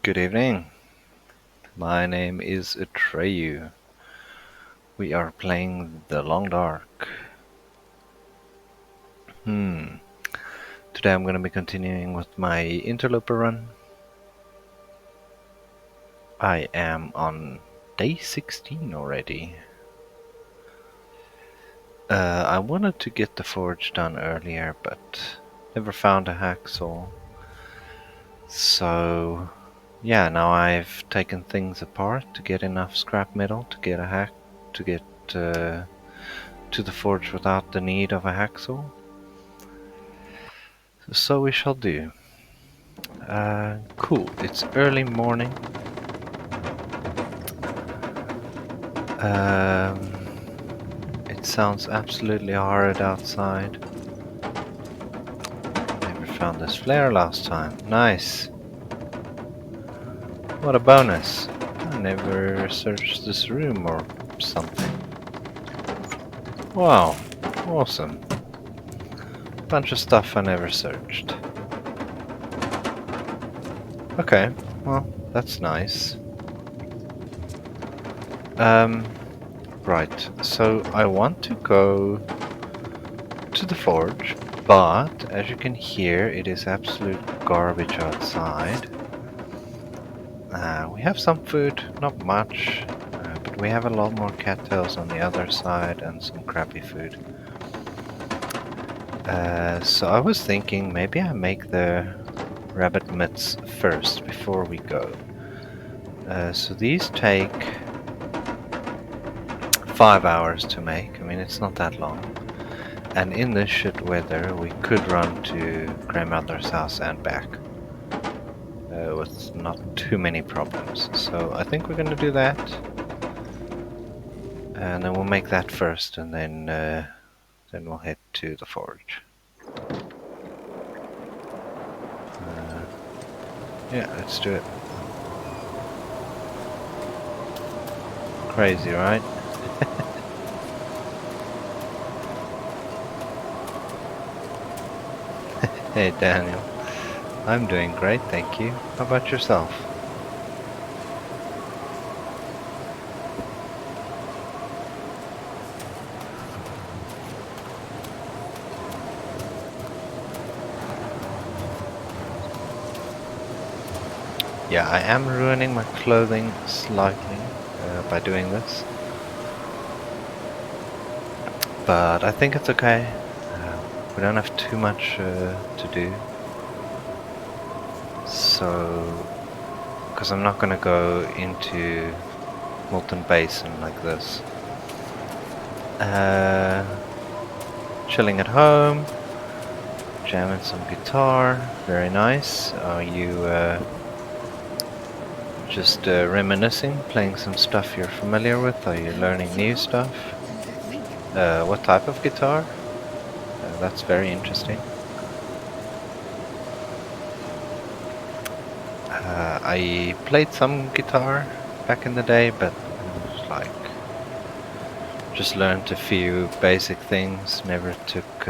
Good evening. My name is Atreyu. We are playing The Long Dark. Today I'm going to be continuing with my Interloper run. I am on day 16 already. I wanted to get the forge done earlier, but never found a hacksaw. So, yeah, now I've taken things apart to get enough scrap metal to get to the forge without the need of a hacksaw. So we shall do. Cool. It's early morning. It sounds absolutely horrid outside. Never found this flare last time. Nice. What a bonus. I never searched this room or something. Wow. Awesome. Bunch of stuff I never searched. Okay. Well, that's nice. Right, so I want to go to the forge, but as you can hear, it is absolute garbage outside. We have some food, not much, but we have a lot more cattails on the other side and some crappy food. So I was thinking maybe I make the rabbit mitts first before we go. So these take 5 hours to make. I mean, it's not that long. And in this shit weather, we could run to grandmother's house and back with not too many problems. So I think we're gonna do that, and then we'll make that first, and then we'll head to the forge. Yeah, let's do it. Crazy, right? Hey, Daniel. I'm doing great, thank you. How about yourself? Yeah, I am ruining my clothing slightly by doing this, but I think it's okay. We don't have too much to do, so because I'm not gonna go into Milton Basin like this. Chilling at home, jamming some guitar, very nice. Are you just reminiscing, playing some stuff you're familiar with? Are you learning new stuff? What type of guitar? That's very interesting. I played some guitar back in the day, but it was like just learned a few basic things, never took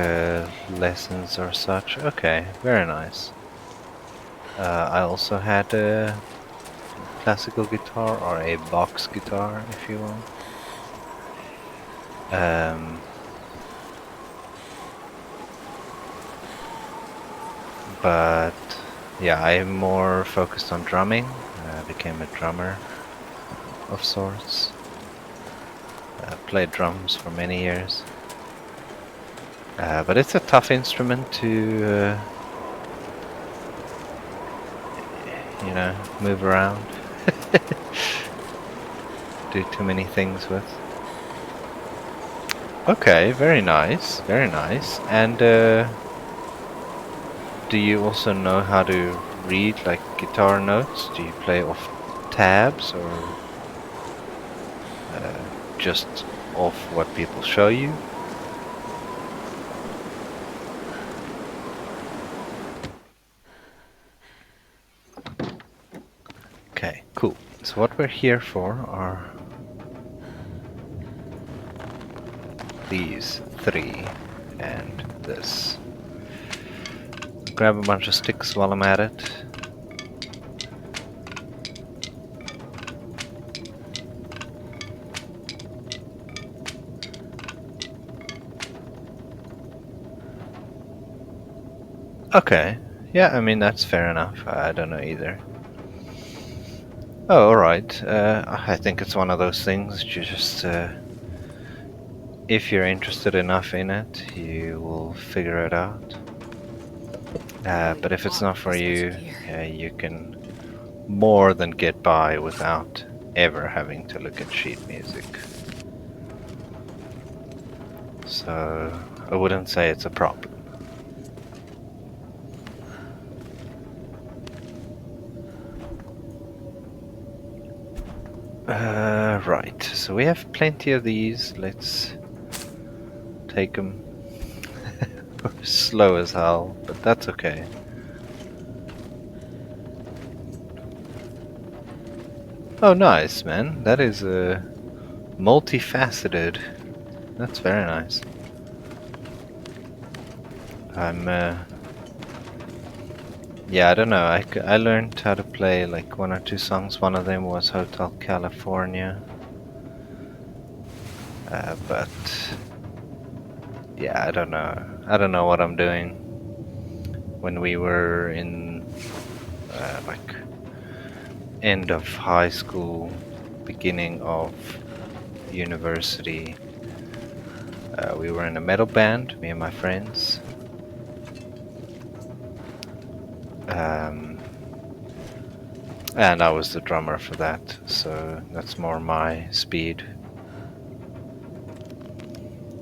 lessons or such. Okay, very nice. I also had a classical guitar, or a box guitar if you will. But yeah, I'm more focused on drumming. I became a drummer of sorts. Played drums for many years. But it's a tough instrument to, move around. Do too many things with. Okay, very nice, very nice. And do you also know how to read like guitar notes? Do you play off tabs or just off what people show you? Okay, cool. So what we're here for are these three and this. Grab a bunch of sticks while I'm at it. Okay. Yeah, I mean, that's fair enough. I don't know either. Oh, alright. I think it's one of those things you just, if you're interested enough in it, you will figure it out. But if it's not for you, you can more than get by without ever having to look at sheet music. So I wouldn't say it's a problem. Right, so we have plenty of these. Let's take them. Slow as hell, but that's okay. Oh, nice, man. That is multifaceted. That's very nice. I'm, yeah, I don't know. I learned how to play like one or two songs. One of them was Hotel California. But yeah, I don't know. I don't know what I'm doing. When we were in like end of high school, beginning of university, we were in a metal band, me and my friends. And I was the drummer for that, so that's more my speed.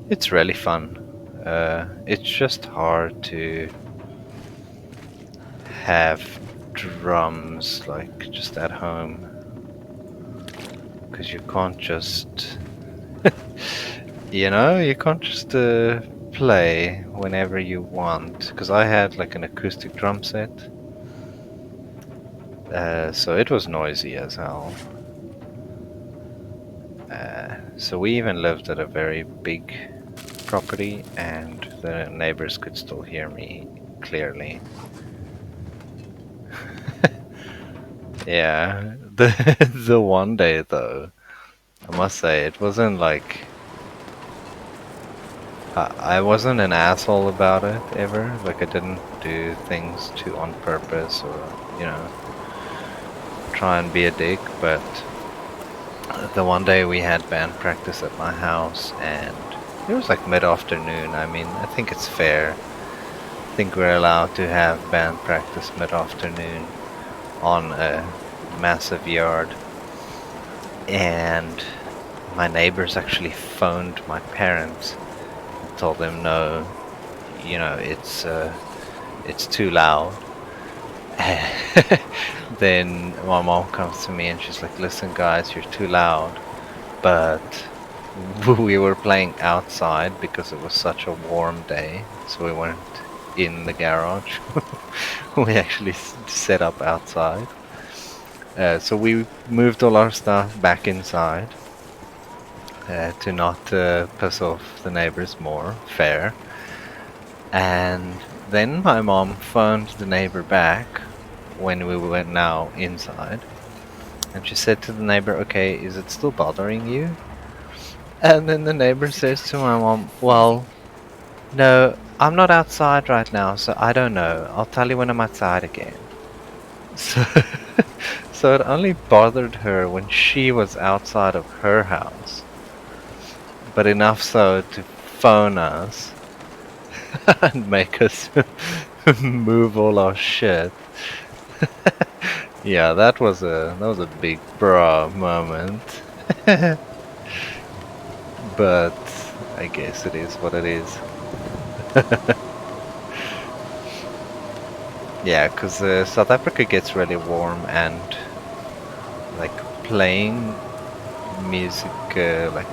It's really fun. It's just hard to have drums like just at home, because you can't just you can't just play whenever you want, because I had like an acoustic drum set, so it was noisy as hell. So we even lived at a very big property, and the neighbors could still hear me clearly. Yeah, the one day though, I must say it wasn't like I wasn't an asshole about it ever. Like I didn't do things to on purpose or try and be a dick. But the one day we had band practice at my house, and it was like mid-afternoon. I mean, I think it's fair. I think we're allowed to have band practice mid-afternoon on a massive yard. And my neighbors actually phoned my parents and told them no, it's too loud. Then my mom comes to me and she's like, listen guys, you're too loud. But we were playing outside because it was such a warm day, so we weren't in the garage. We actually set up outside. So we moved all our stuff back inside to not piss off the neighbors more. Fair. And then my mom phoned the neighbor back when we were now inside, and she said to the neighbor, okay, is it still bothering you? And then the neighbor says to my mom, well, no, I'm not outside right now, so I don't know. I'll tell you when I'm outside again. So, so it only bothered her when she was outside of her house, but enough so to phone us and make us move all our shit. Yeah, that was a big bra moment. But I guess it is what it is. Yeah, because South Africa gets really warm, and like playing music, like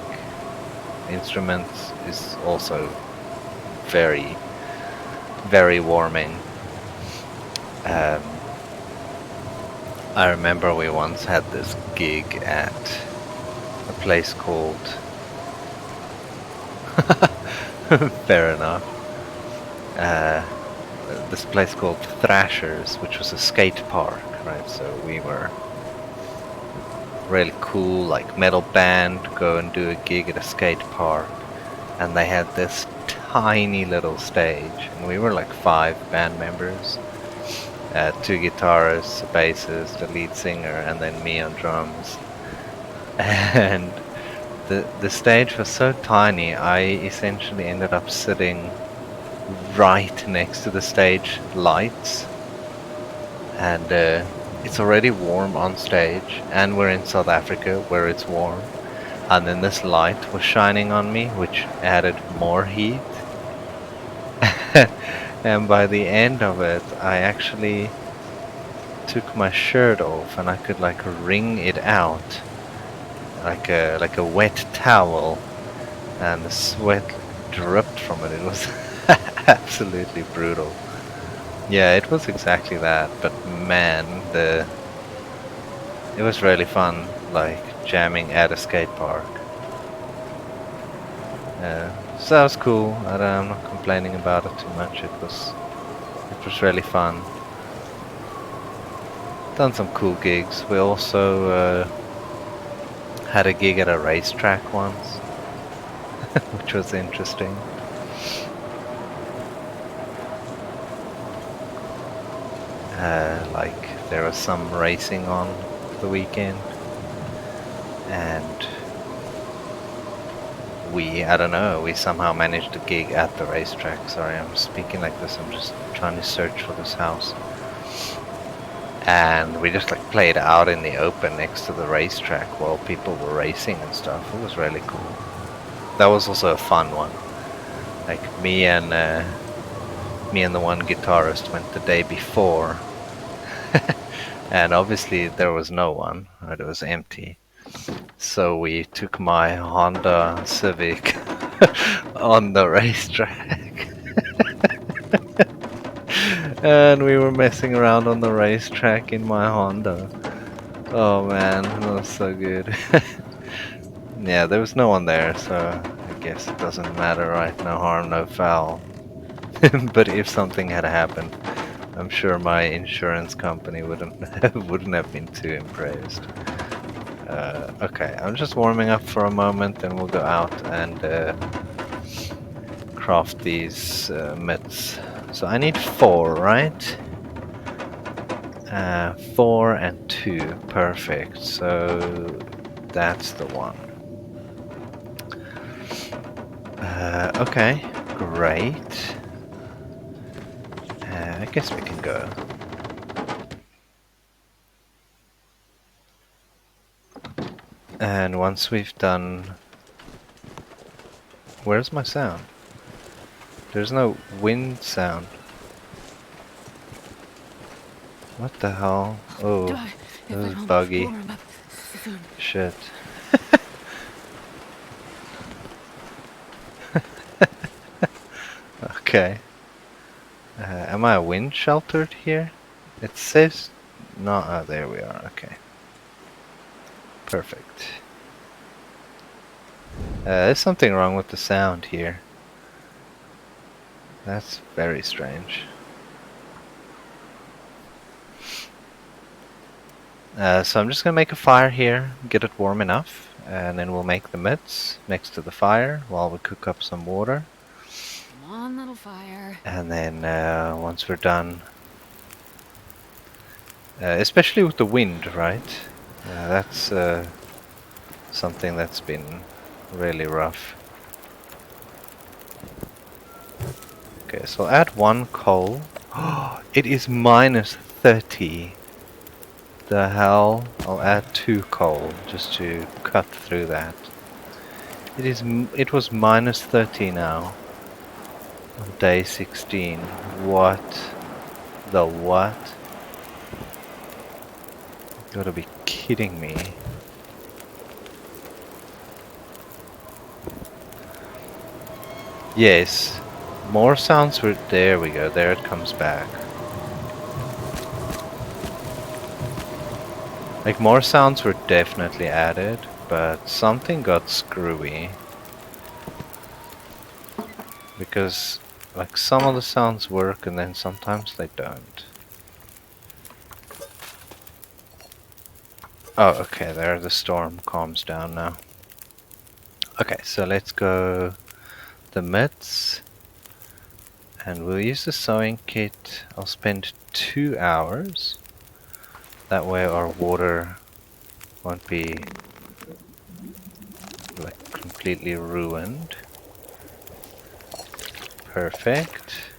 instruments, is also very, very warming. I remember we once had this gig at a place called fair enough. This place called Thrashers, which was a skate park, right? So we were really cool, like metal band, go and do a gig at a skate park, and they had this tiny little stage, and we were like 5 band members, 2 guitarists, a bassist, the lead singer, and then me on drums. And the stage was so tiny, I essentially ended up sitting right next to the stage lights, and it's already warm on stage, and we're in South Africa where it's warm, and then this light was shining on me, which added more heat. And by the end of it, I actually took my shirt off, and I could like wring it out like a wet towel, and the sweat dripped from it. It was absolutely brutal. Yeah, it was exactly that. But man, it was really fun, like jamming at a skate park. So that was cool. I'm not complaining about it too much. It was really fun. Done some cool gigs. We also had a gig at a racetrack once, which was interesting. Like there was some racing on the weekend, and I don't know, we somehow managed to gig at the racetrack. Sorry, I'm speaking like this, I'm just trying to search for this house. And we just like played out in the open next to the racetrack while people were racing and stuff. It was really cool. That was also a fun one. Like me and the one guitarist went the day before, and obviously there was no one. Right? It was empty. So we took my Honda Civic on the racetrack. And we were messing around on the racetrack in my Honda. Oh man, that was so good. Yeah, there was no one there, so I guess it doesn't matter, right? No harm, no foul. But if something had happened, I'm sure my insurance company wouldn't have been too impressed. Okay, I'm just warming up for a moment, and we'll go out and craft these mitts. So I need 4, right? 4 and 2, perfect. So that's the one. Okay, great. I guess we can go. And once we've done... Where's my sound? There's no wind sound. What the hell? Oh, this is buggy. Shit. Okay. Am I wind sheltered here? It says... No, oh, there we are, okay. Perfect. There's something wrong with the sound here. That's very strange. So I'm just gonna make a fire here, get it warm enough, and then we'll make the mitts next to the fire while we cook up some water. Come on, little fire. And then once we're done, especially with the wind, right? That's something that's been really rough. Okay, so I'll add 1 coal. It is -30. The hell? I'll add 2 coal just to cut through that. It was -30 now. On day 16. What? The what? You gotta be kidding me. Yes. More sounds were... There we go. There it comes back. Like, more sounds were definitely added, but something got screwy. Because, like, some of the sounds work and then sometimes they don't. Oh, okay, there the storm calms down now. Okay, so let's go the mitts. And we'll use the sewing kit. I'll spend 2 hours. That way our water won't be like completely ruined. Perfect.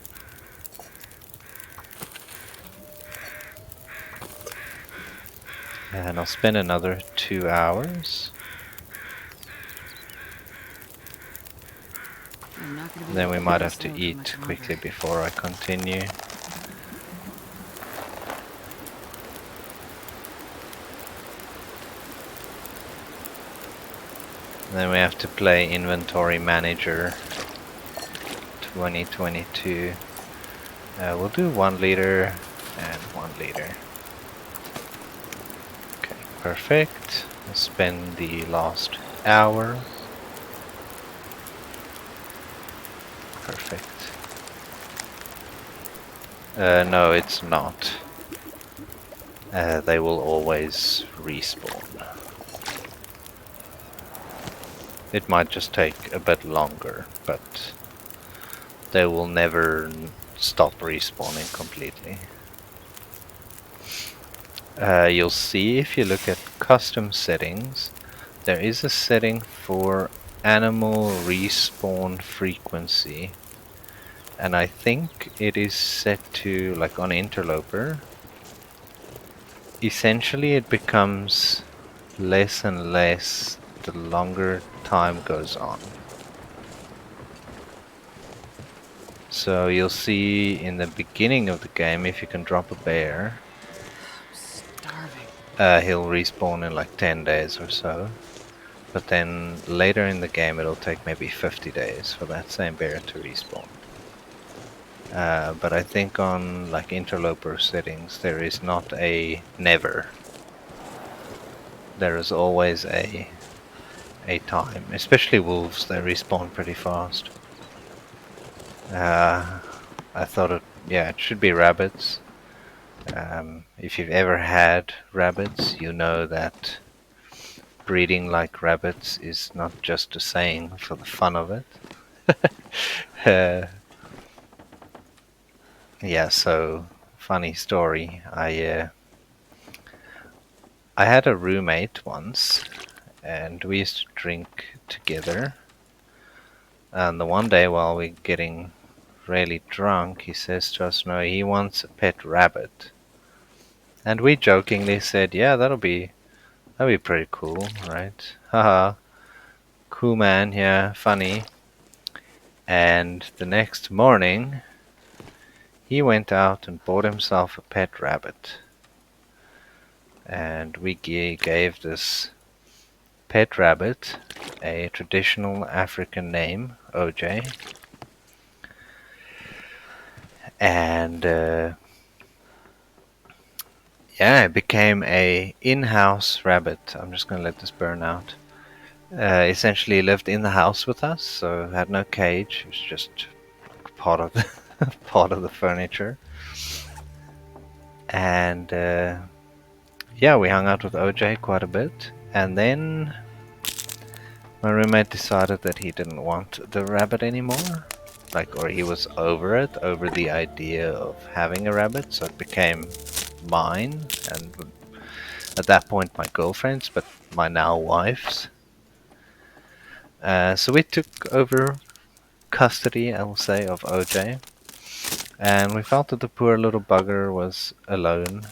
And I'll spend another 2 hours. I'm not gonna be Then able we to might keep have this to stove for eat much quickly longer. before I continue. Then we have to play Inventory Manager 2022. We'll do 1 liter and 1 liter. Okay, perfect. We'll spend the last hour. Perfect. No, it's not. They will always respawn. It might just take a bit longer, but they will never stop respawning completely. You'll see if you look at custom settings, there is a setting for animal respawn frequency, and I think it is set to, like on Interloper, essentially it becomes less and less the longer time goes on. So you'll see in the beginning of the game, if you can drop a bear, I'm starving. he'll respawn in like 10 days or so. But then later in the game, it'll take maybe 50 days for that same bear to respawn. But I think on like Interloper settings, there is not a never. There is always a time. Especially wolves, they respawn pretty fast. I thought it should be rabbits. If you've ever had rabbits, you know that breeding like rabbits is not just a saying for the fun of it. Yeah, so funny story. I had a roommate once, and we used to drink together. And the one day while we're getting really drunk, he says to us, "No, he wants a pet rabbit." And we jokingly said, "Yeah, that'd be pretty cool, right? Haha, cool man, yeah, funny." And the next morning, he went out and bought himself a pet rabbit. And we gave this pet rabbit a traditional African name, OJ. And yeah, it became a in-house rabbit. I'm just going to let this burn out. Essentially lived in the house with us, so had no cage. It was just part of the part of the furniture. And yeah, we hung out with OJ quite a bit. And then my roommate decided that he didn't want the rabbit anymore. Or he was over the idea of having a rabbit, so it became mine, and at that point my girlfriend's, but my now wife's. So we took over custody, I will say, of OJ, and we felt that the poor little bugger was alone.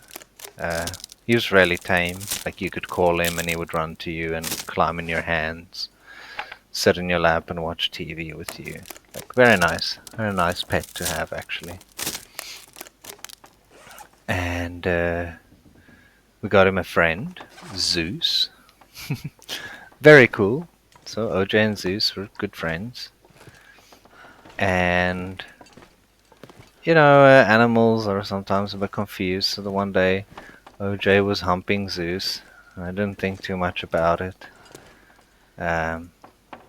He was really tame. Like, you could call him and he would run to you and climb in your hands, sit in your lap and watch TV with you. Like, very nice pet to have, actually. And we got him a friend, Zeus. Very cool. So OJ and Zeus were good friends. And animals are sometimes a bit confused. So the one day OJ was humping Zeus. I didn't think too much about it.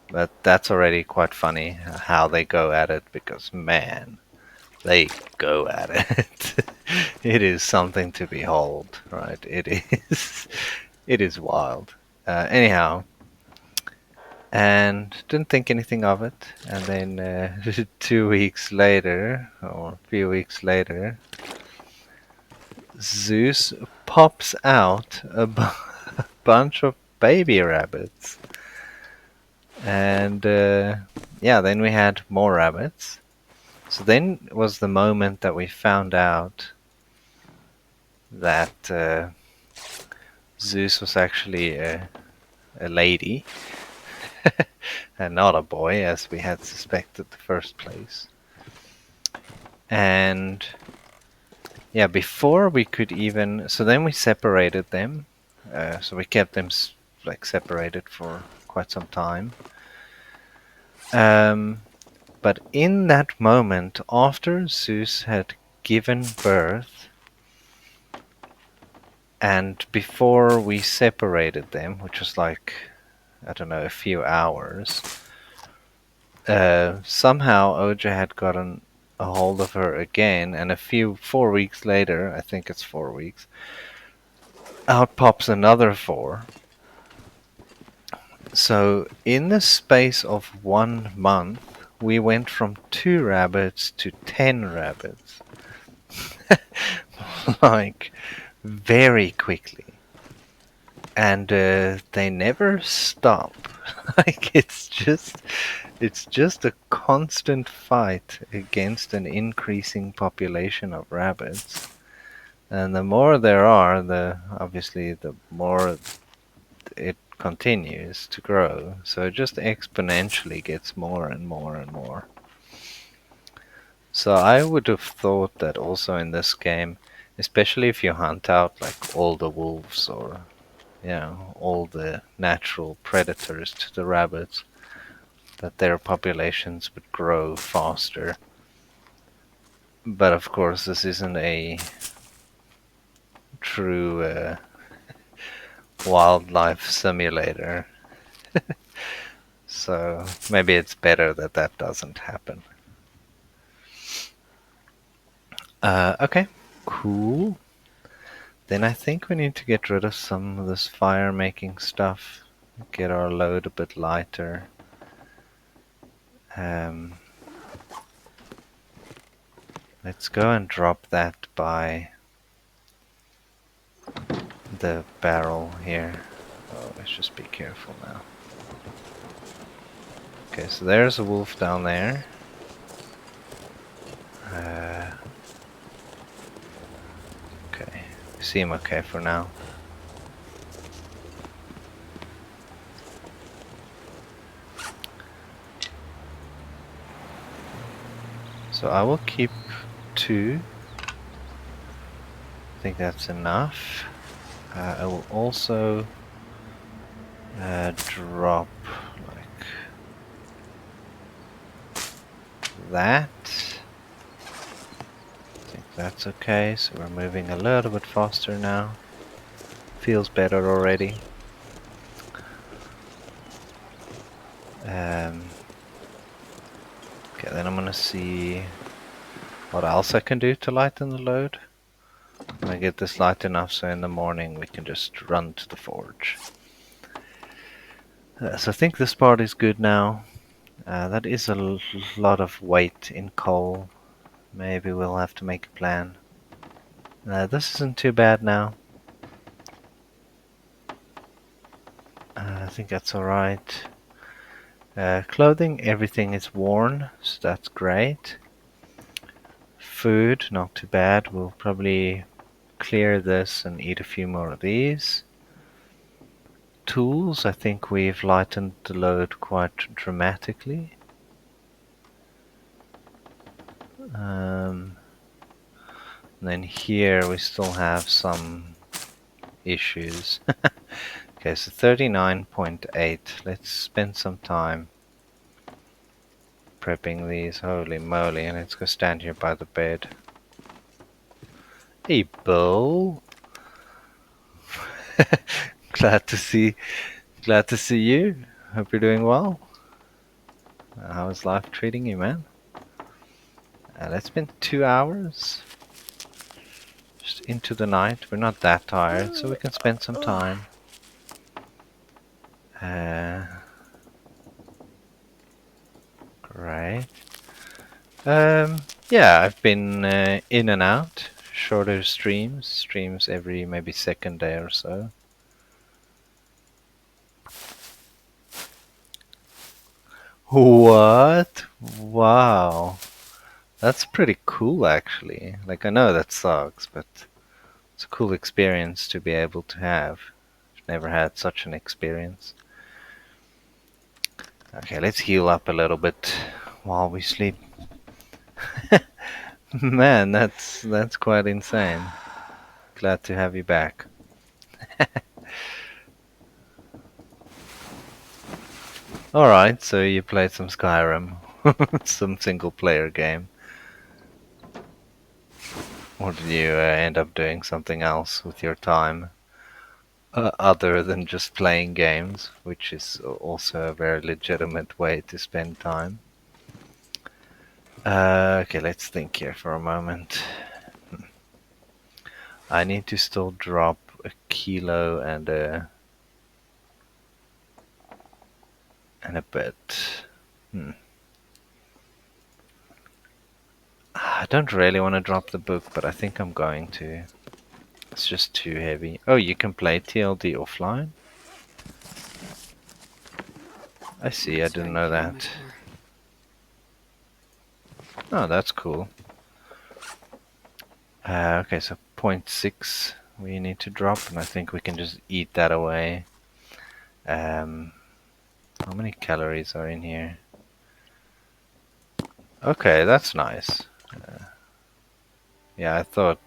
But that's already quite funny how they go at it, because man, they go at it. It is something to behold, right? It is. It is wild. Anyhow, and didn't think anything of it. And then 2 weeks later, or a few weeks later, Zeus pops out bunch of baby rabbits. And yeah, then we had more rabbits. So then was the moment that we found out that Zeus was actually a lady and not a boy, as we had suspected the first place. And yeah, before we could even, so then we separated them. So we kept them like separated for quite some time. But in that moment, after Zeus had given birth, and before we separated them, which was like, I don't know, a few hours, somehow Oja had gotten a hold of her again, and 4 weeks later, I think it's 4 weeks, out pops another four. So in the space of 1 month, we went from 2 rabbits to 10 rabbits. Like, very quickly. And they never stop. Like, it's just a constant fight against an increasing population of rabbits. And the more there are, obviously the more it continues to grow. So it just exponentially gets more and more and more. So I would have thought that also in this game, especially if you hunt out like all the wolves or all the natural predators to the rabbits, that their populations would grow faster. But of course, this isn't a true wildlife simulator. So maybe it's better that that doesn't happen. Okay, cool. Then I think we need to get rid of some of this fire making stuff. Get our load a bit lighter. Let's go and drop that by the barrel here. Oh, let's just be careful now. Okay, so there's a wolf down there. Okay, we see him okay for now. So I will keep 2. I think that's enough. I will also drop like that. I think that's okay, so we're moving a little bit faster now. Feels better already. Okay, then I'm gonna see what else I can do to lighten the load. I'm gonna get this light enough so in the morning we can just run to the forge. So I think this part is good now. That is a lot of weight in coal. Maybe we'll have to make a plan. This isn't too bad now. I think that's alright. Clothing, everything is worn, so that's great. Food, not too bad. We'll probably clear this and eat a few more of these. Tools, I think we've lightened the load quite dramatically. And then here we still have some issues. Okay, so 39.8. Let's spend some time prepping these. Holy moly, and let's go stand here by the bed. Hey, Bill. Glad to see you. Hope you're doing well. How is life treating you, man? Let's spend 2 hours just into the night. We're not that tired, so we can spend some time. Right. Yeah, I've been in and out. Shorter streams every maybe second day or so. What? Wow. That's pretty cool, actually. Like, I know that sucks, but it's a cool experience to be able to have. I've never had such an experience. Okay, let's heal up a little bit while we sleep. Man, that's quite insane. Glad to have you back. Alright, so you played some Skyrim. Some single player game. Or did you end up doing something else with your time? Other than just playing games, which is also a very legitimate way to spend time. Okay, let's think here for a moment. I need to still drop a kilo and a bit. I don't really want to drop the book, but I think I'm going to. It's just too heavy. Oh, you can play TLD offline? I see, I didn't know that. Oh, that's cool. Okay, so 0.6 we need to drop, and I think we can just eat that away. How many calories are in here? Okay, that's nice. Yeah, I thought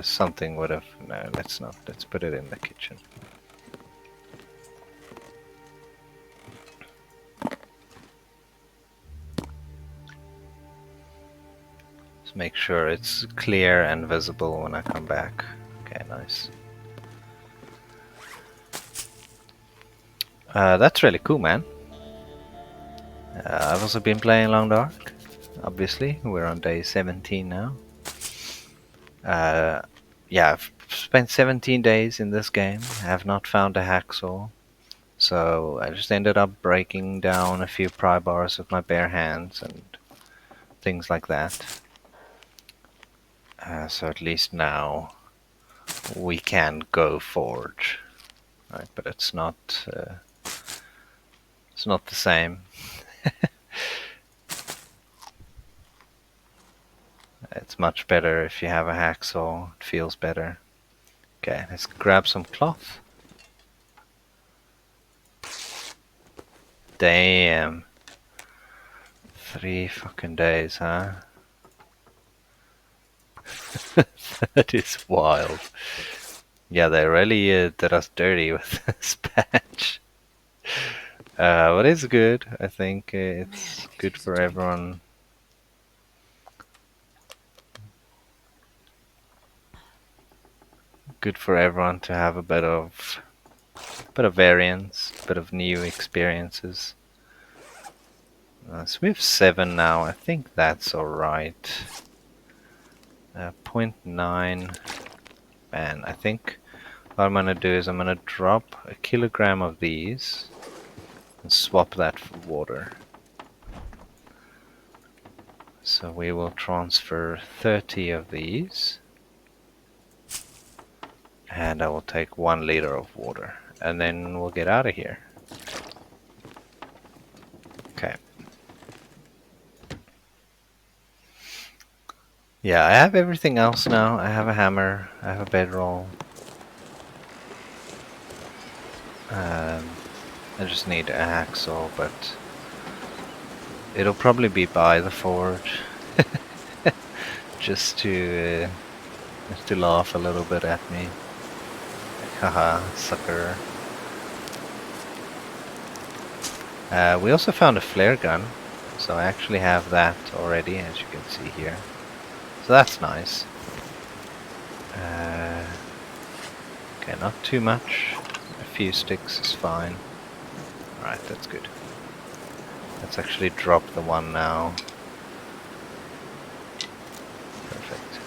something would have... No, let's not. Let's put it in the kitchen. Let's make sure it's clear and visible when I come back. Okay, nice. That's really cool, man. I've also been playing Long Dark, obviously. We're on day 17 now. Yeah, I've spent 17 days in this game. I have not found a hacksaw. So I just ended up breaking down a few pry bars with my bare hands and things like that. So at least now we can go forge. Right, but it's not the same. It's much better if you have a hacksaw. It feels better. Okay, let's grab some cloth. Damn. 3 fucking days, huh? That is wild. Yeah, they really did us dirty with this patch. But it's good. I think it's good for everyone. Good for everyone to have a bit of variance, a bit of new experiences. So we have 7 now. I think that's alright. 0.9. Man, I think what I'm gonna do is I'm gonna drop a kilogram of these and swap that for water. So we will transfer 30 of these. And I will take 1 liter of water. And then we'll get out of here. Okay. Yeah, I have everything else now. I have a hammer. I have a bedroll. I just need a hacksaw, but it'll probably be by the forge. just to laugh a little bit at me. Haha, sucker. We also found a flare gun, so I actually have that already, as you can see here. So that's nice. Okay, not too much. A few sticks is fine. Alright, that's good. Let's actually drop the one now. Perfect.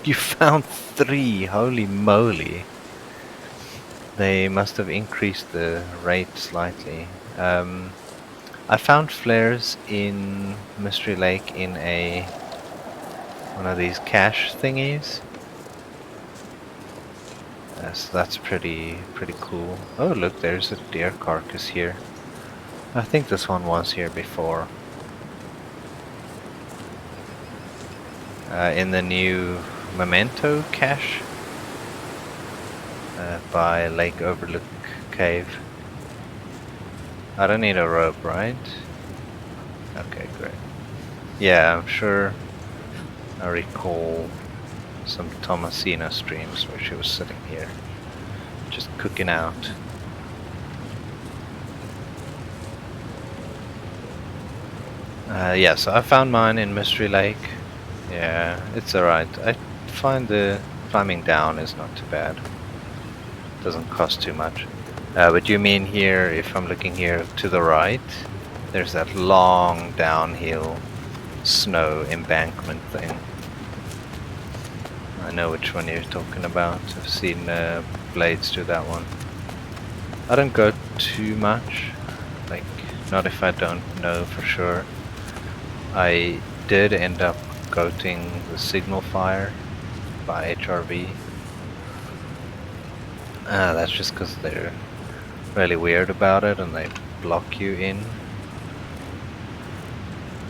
You found 3! Holy moly! They must have increased the rate slightly. I found flares in Mystery Lake in one of these cache thingies. So that's pretty cool. Oh look, there's a deer carcass here. I think this one was here before. In the new Memento cache by Lake Overlook Cave. I don't need a rope, right? Okay, great. Yeah, I'm sure I recall some Thomasina streams where she was sitting here, just cooking out. Yeah, so I found mine in Mystery Lake. Yeah, it's alright. I find the climbing down is not too bad. Doesn't cost too much. But you mean here, if I'm looking here to the right, there's that long downhill snow embankment thing. I know which one you're talking about. I've seen blades do that one. I don't go too much, like not if I don't know for sure. I did end up goating the signal fire by HRV. That's just because they're really weird about it and they block you in,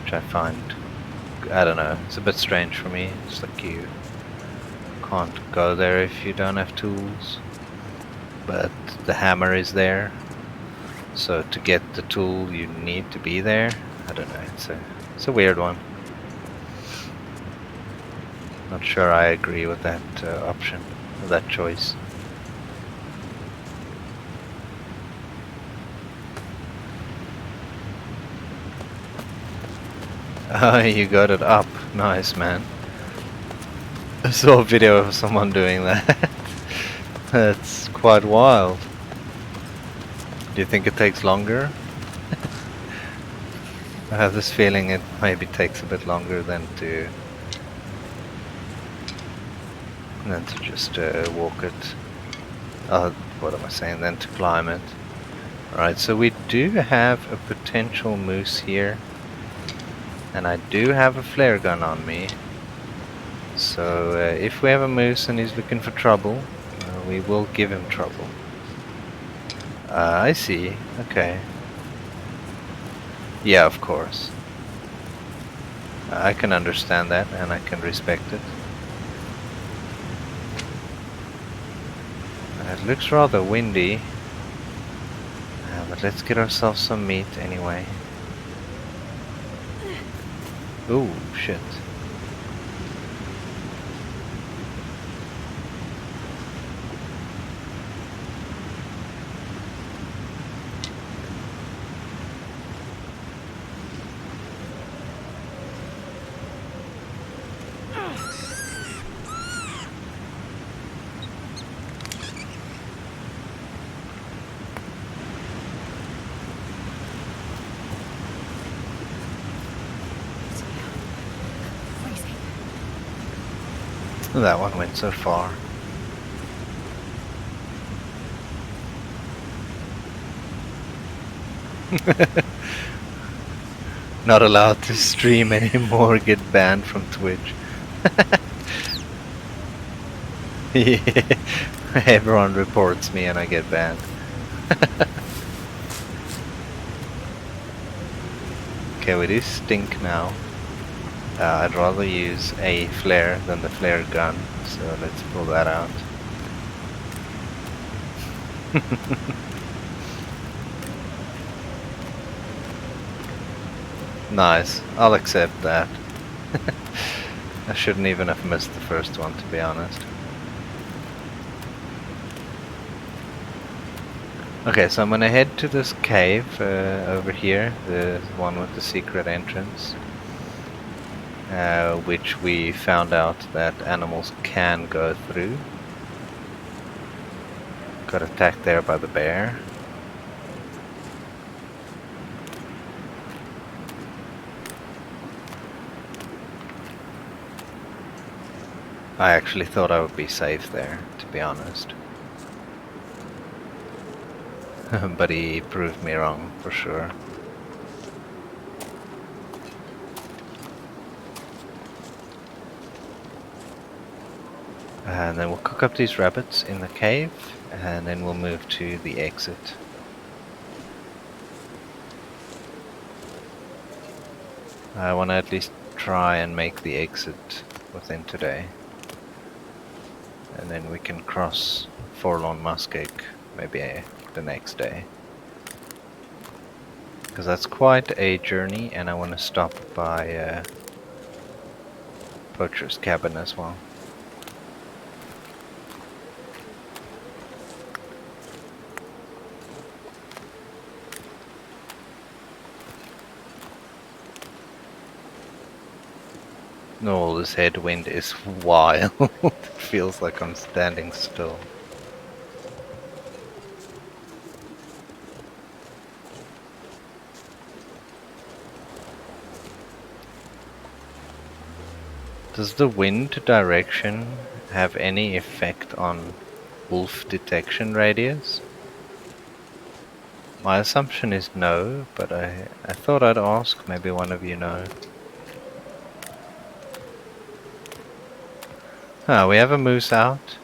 which I find, I don't know, it's a bit strange for me. It's like you can't go there if you don't have tools, but the hammer is there, so to get the tool you need to be there. I don't know, it's a weird one. Not sure I agree with that option, with that choice. Oh, you got it up. Nice, man. I saw a video of someone doing that. That's quite wild. Do you think it takes longer? I have this feeling it maybe takes a bit longer than to just walk it. What am I saying? Than to climb it. Alright, so we do have a potential moose here. And I do have a flare gun on me. So if we have a moose and he's looking for trouble, we will give him trouble. I see. Okay. Yeah, of course. I can understand that and I can respect it. It looks rather windy. But let's get ourselves some meat anyway. Ooh, shit. That one went so far. Not allowed to stream anymore, get banned from Twitch. Yeah. Everyone reports me and I get banned. Okay, we do stink now. I'd rather use a flare than the flare gun, so let's pull that out. Nice, I'll accept that. I shouldn't even have missed the first one, to be honest. Okay, so I'm gonna head to this cave over here, the one with the secret entrance. Which we found out that animals can go through. Got attacked there by the bear. I actually thought I would be safe there, to be honest. But he proved me wrong, for sure. And then we'll cook up these rabbits in the cave, and then we'll move to the exit. I want to at least try and make the exit within today. And then we can cross Forlorn Muskeg maybe the next day. Because that's quite a journey, and I want to stop by Poacher's cabin as well. No, this headwind is wild. It feels like I'm standing still. Does the wind direction have any effect on wolf detection radius? My assumption is no, but I thought I'd ask, maybe one of you know. Ah, we have a moose out.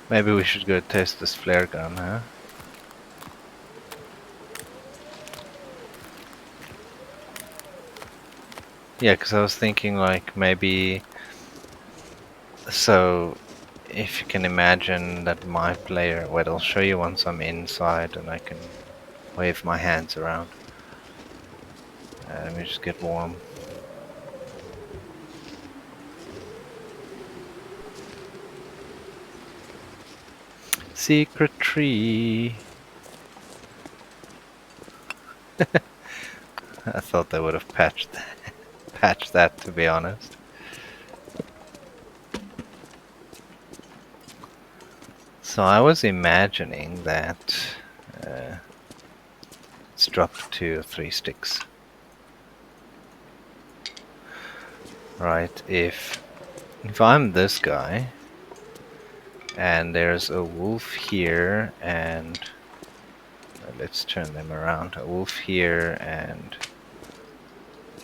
Maybe we should go test this flare gun, huh? Yeah, because I was thinking like maybe... So, if you can imagine that my player... Wait, I'll show you once I'm inside and I can wave my hands around. Let me just get warm. Secret tree. I thought they would have patched that, to be honest. So I was imagining that it's dropped 2 or 3 sticks. Right, if I'm this guy and there's a wolf here and let's turn them around. A wolf here and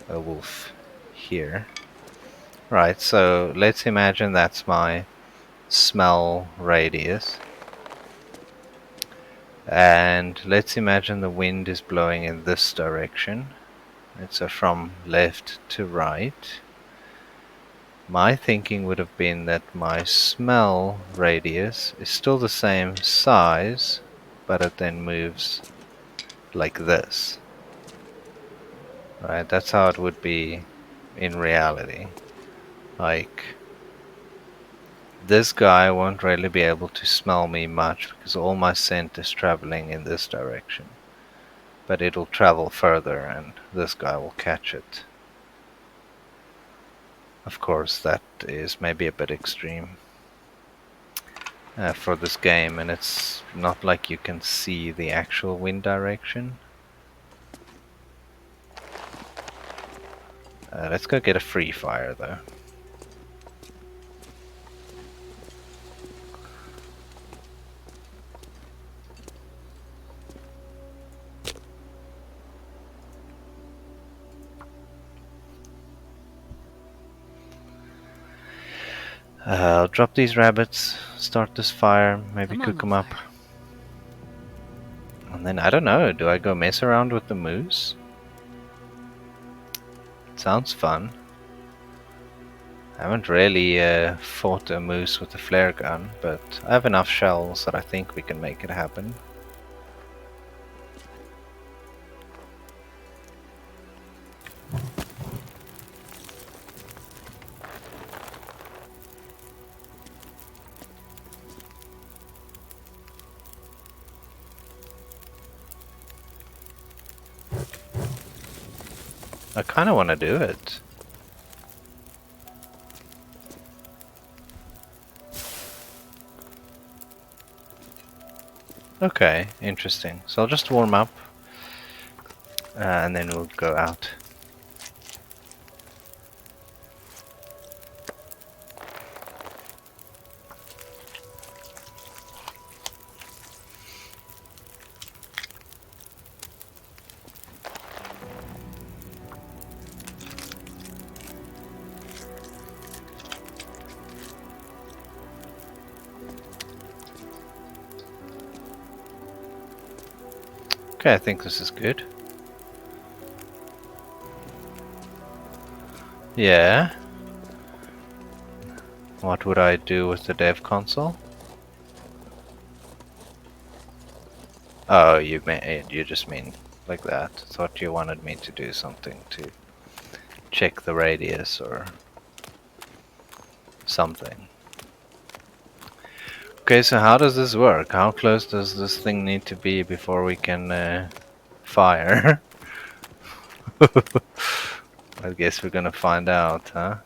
a wolf here. Right, so let's imagine that's my smell radius. And let's imagine the wind is blowing in this direction. It's from left to right. My thinking would have been that my smell radius is still the same size, but it then moves like this. Right, that's how it would be in reality. Like, this guy won't really be able to smell me much because all my scent is traveling in this direction. But it'll travel further and this guy will catch it. Of course, that is maybe a bit extreme for this game, and it's not like you can see the actual wind direction. Let's go get a free fire though. I'll drop these rabbits, start this fire, maybe cook them up. And then, I don't know, do I go mess around with the moose? It sounds fun. I haven't really fought a moose with a flare gun, but I have enough shells that I think we can make it happen. I kind of want to do it. Okay, interesting. So I'll just warm up and then we'll go out. Okay, I think this is good. Yeah. What would I do with the dev console? Oh, you just mean like that. Thought you wanted me to do something to check the radius or something. Okay, so how does this work? How close does this thing need to be before we can fire? I guess we're gonna find out, huh?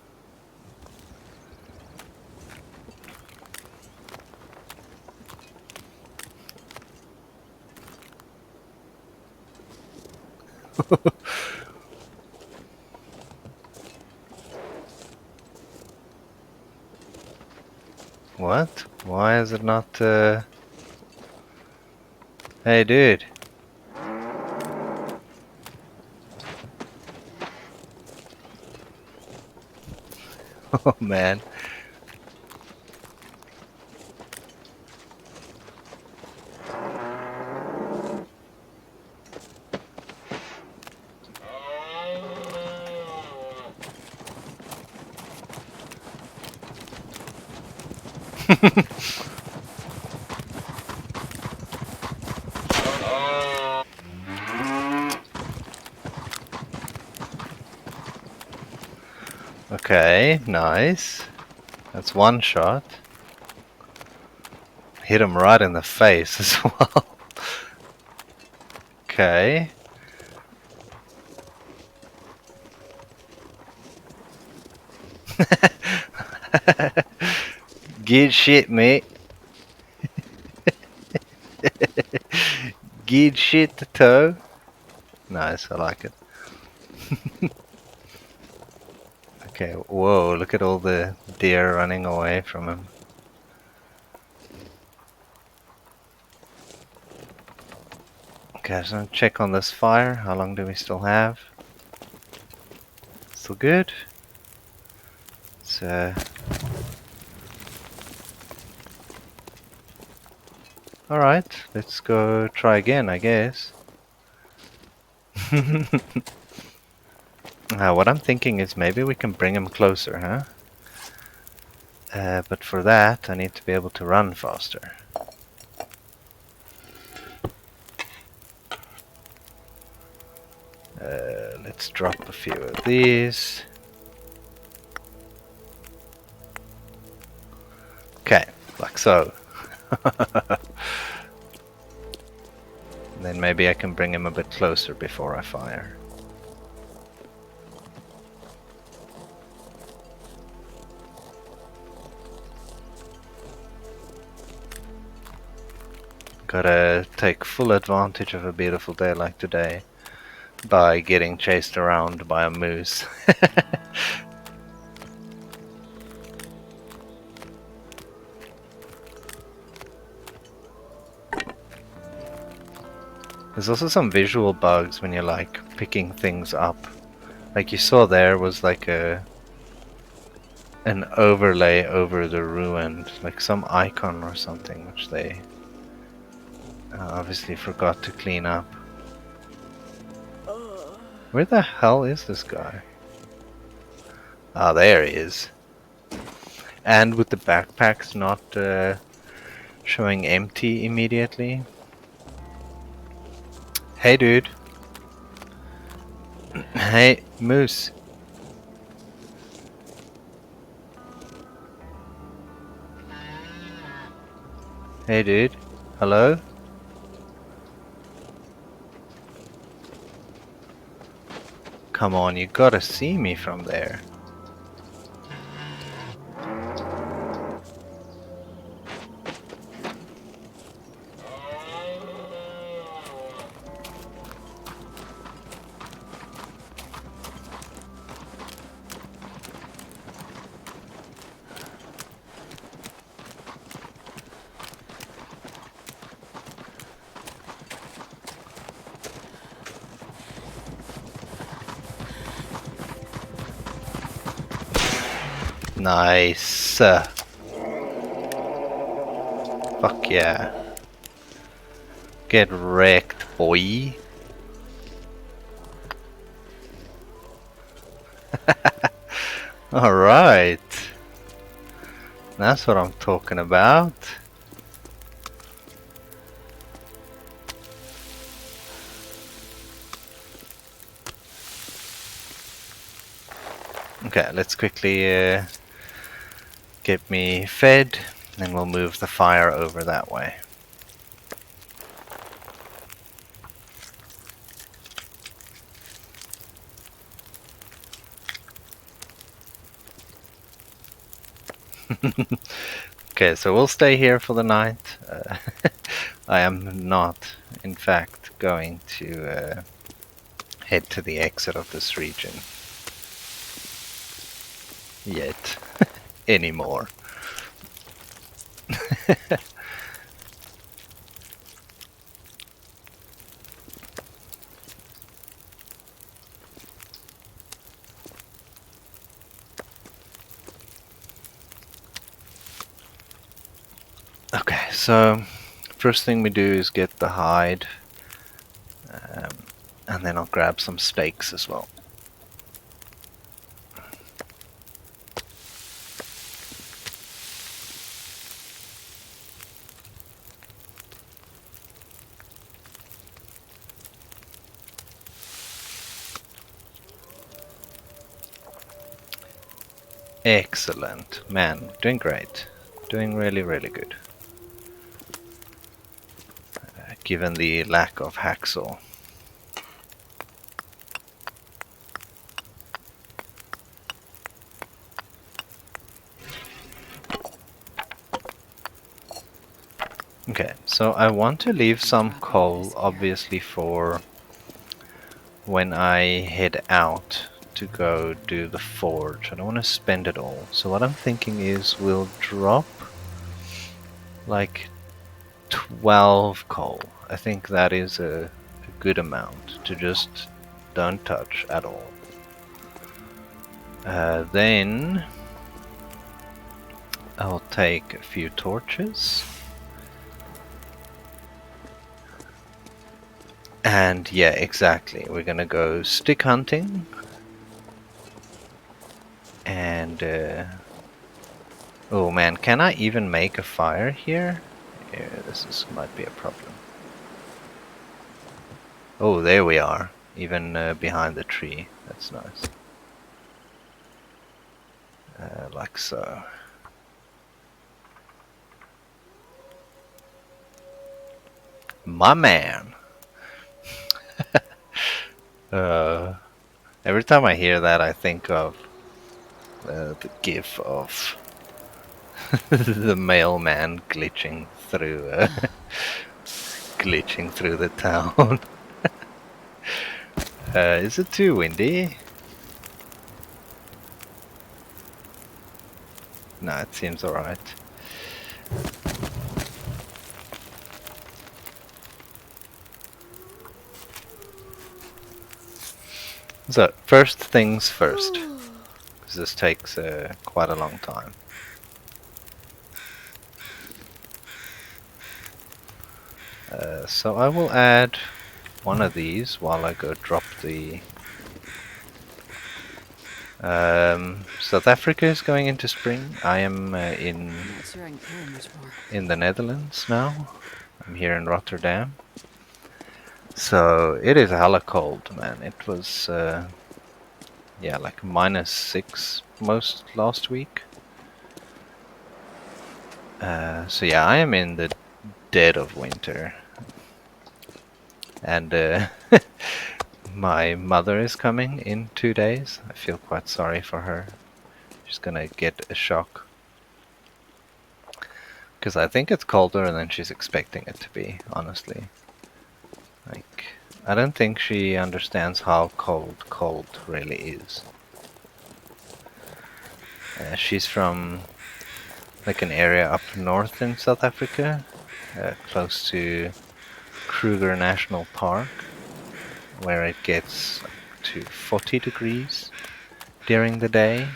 What? Why is it not, Hey, dude. Oh, man. Okay, nice. That's one shot. Hit him right in the face as well. Okay. Good shit, mate. Good shit to toe. Nice, I like it. Okay, whoa, look at all the deer running away from him. Okay, so check on this fire. How long do we still have? Still good? So, alright, let's go try again, I guess. What I'm thinking is maybe we can bring him closer, huh? But for that, I need to be able to run faster. Let's drop a few of these. Okay, like so. Then maybe I can bring him a bit closer before I fire. Gotta take full advantage of a beautiful day like today by getting chased around by a moose. There's also some visual bugs when you're like picking things up. Like you saw there was like an overlay over the ruined, like some icon or something, which they obviously forgot to clean up. Where the hell is this guy? Ah, there he is. And with the backpacks not showing empty immediately. Hey, dude. Hey, moose. Hey, dude. Hello? Come on, you gotta see me from there. Nice. Fuck yeah. Get wrecked, boy. Alright. That's what I'm talking about. Okay, let's quickly get me fed, then we'll move the fire over that way. Okay, so we'll stay here for the night. I am not, in fact, going to head to the exit of this region yet anymore. Okay, so first thing we do is get the hide, and then I'll grab some steaks as well. Excellent. Man, doing great. Doing really, really good. Given the lack of hacksaw. Okay, so I want to leave some coal, obviously, for when I head out to go do the forge. I don't want to spend it all. So what I'm thinking is we'll drop like 12 coal. I think that is a good amount to just don't touch at all. Then I'll take a few torches. And yeah, exactly. We're gonna go stick hunting. And oh man, can I even make a fire here? Yeah, might be a problem. Oh, there we are. Even behind the tree. That's nice. Like so. My man. Every time I hear that, I think of the gif of the mailman glitching through the town. Is it too windy? No, it seems alright. So, first things first, because this takes quite a long time. So I will add one of these while I go drop the... South Africa is going into spring. I am in the Netherlands now. I'm here in Rotterdam. So it is hella cold, man. It was yeah, like -6 most last week. So yeah, I am in the dead of winter. And my mother is coming in 2 days. I feel quite sorry for her. She's gonna get a shock. Because I think it's colder than she's expecting it to be, honestly. Like, I don't think she understands how cold really is. She's from like an area up north in South Africa, close to Kruger National Park, where it gets to 40 degrees during the day.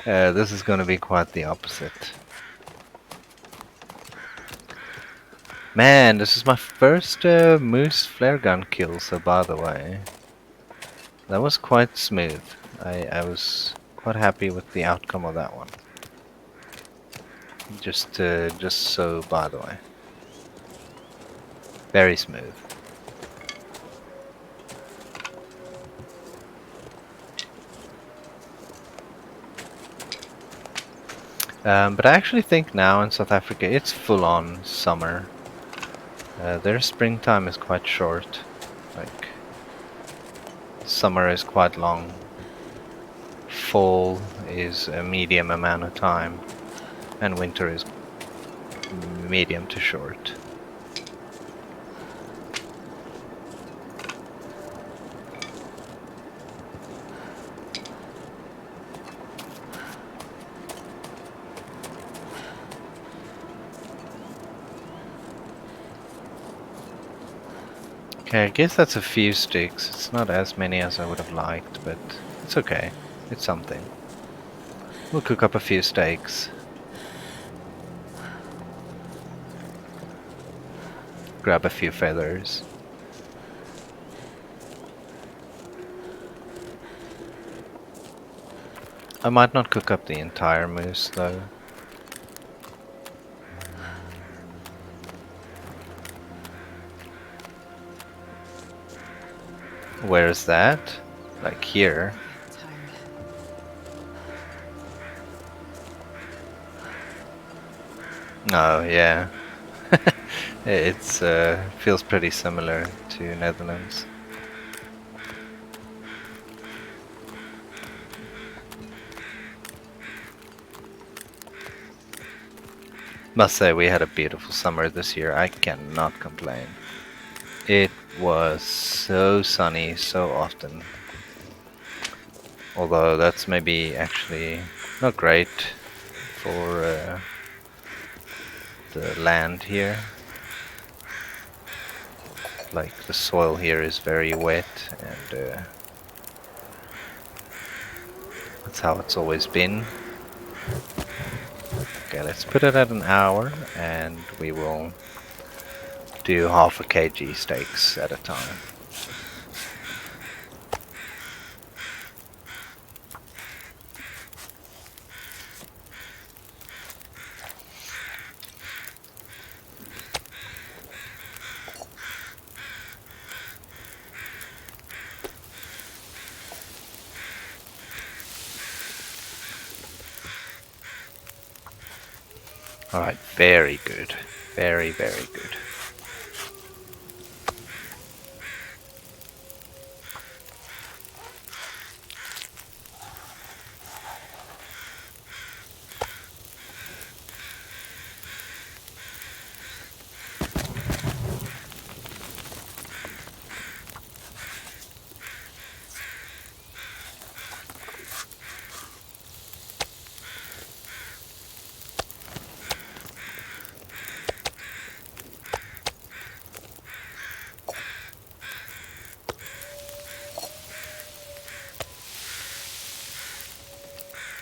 This is going to be quite the opposite. Man, this is my first moose flare gun kill, so by the way. That was quite smooth. I was quite happy with the outcome of that one. Just so by the way. Very smooth. But I actually think now in South Africa it's full on summer. Their springtime is quite short. Like, summer is quite long. Fall is a medium amount of time. And winter is medium to short. Okay, I guess that's a few sticks. It's not as many as I would have liked, but it's okay. It's something. We'll cook up a few steaks. Grab a few feathers. I might not cook up the entire moose though. Where is that? Like here? Tired. Oh yeah. It's feels pretty similar to Netherlands. Must say we had a beautiful summer this year. I cannot complain. It was so sunny so often. Although that's maybe actually not great for the land here. Like, the soil here is very wet, and that's how it's always been. Okay, let's put it at an hour, and we will do half a kg steaks at a time. Alright, very good. Very, very good.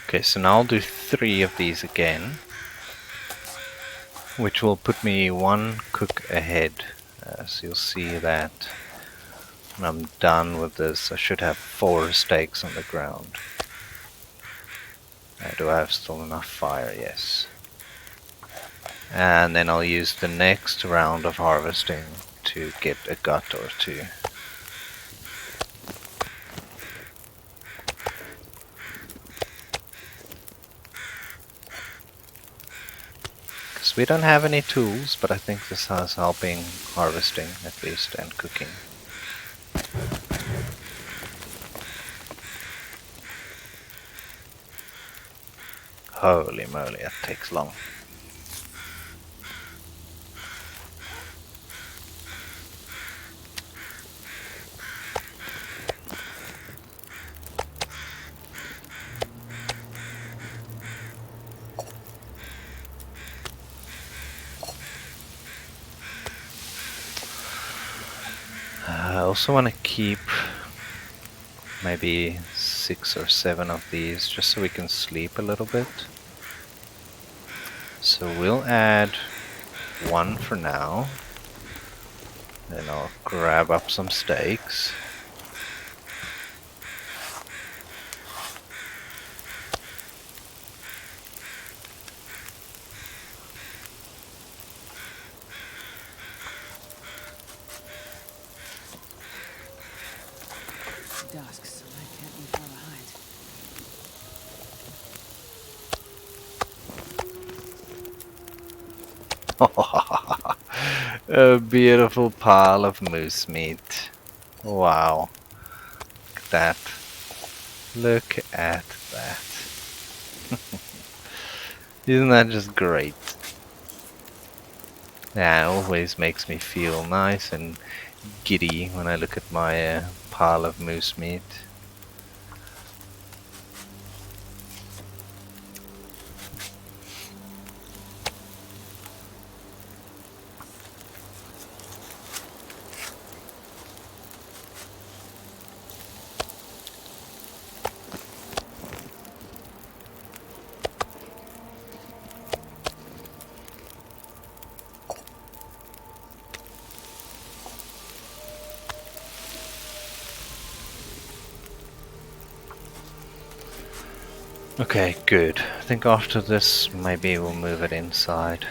Okay, so now I'll do 3 of these again, which will put me 1 cook ahead. So you'll see that when I'm done with this, I should have 4 steaks on the ground. Do I have still enough fire? Yes. And then I'll use the next round of harvesting to get a gut or 2. We don't have any tools, but I think this is helping harvesting at least and cooking. Holy moly, that takes long. I also want to keep maybe 6 or 7 of these just so we can sleep a little bit. So we'll add 1 for now. Then I'll grab up some steaks. It's dusk, so I can't be far behind. A beautiful pile of moose meat. Wow. Look at that. Look at that. Isn't that just great? Yeah, it always makes me feel nice and giddy when I look at my pile of moose meat. Okay, good. I think after this, maybe we'll move it inside.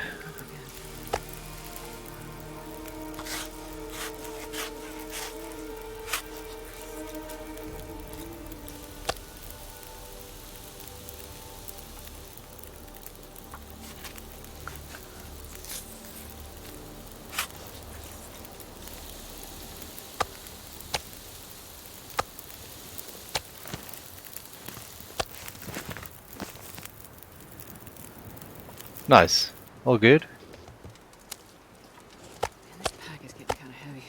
Nice. All good? Man, this pack is getting kind of heavy.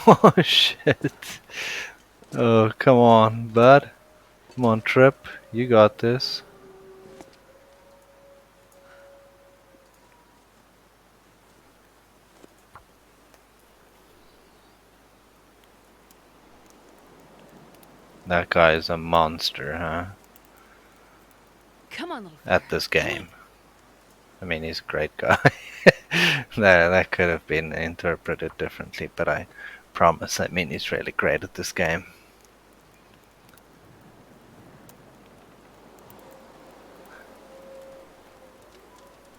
Oh shit. Oh, come on, bud. Come on, Trip. You got this. That guy is a monster, huh? Come on, little At fire. this Come on. game. I mean, he's a great guy. that could have been interpreted differently, but I promise, I mean, he's really great at this game.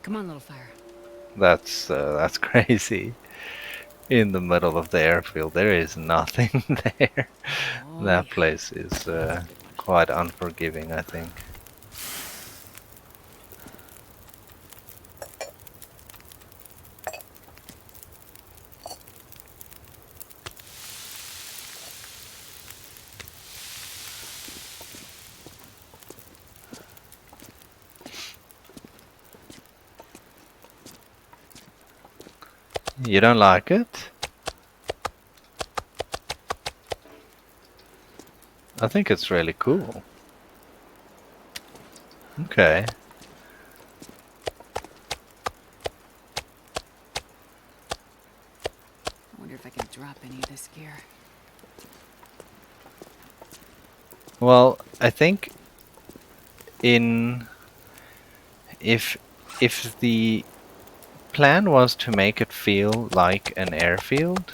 Come on, little fire. That's crazy. In the middle of the airfield, there is nothing there. Oh, That yeah. place is quite unforgiving, I think. You don't like it? I think it's really cool. Okay. I wonder if I can drop any of this gear. Well, I think in if the plan was to make it feel like an airfield,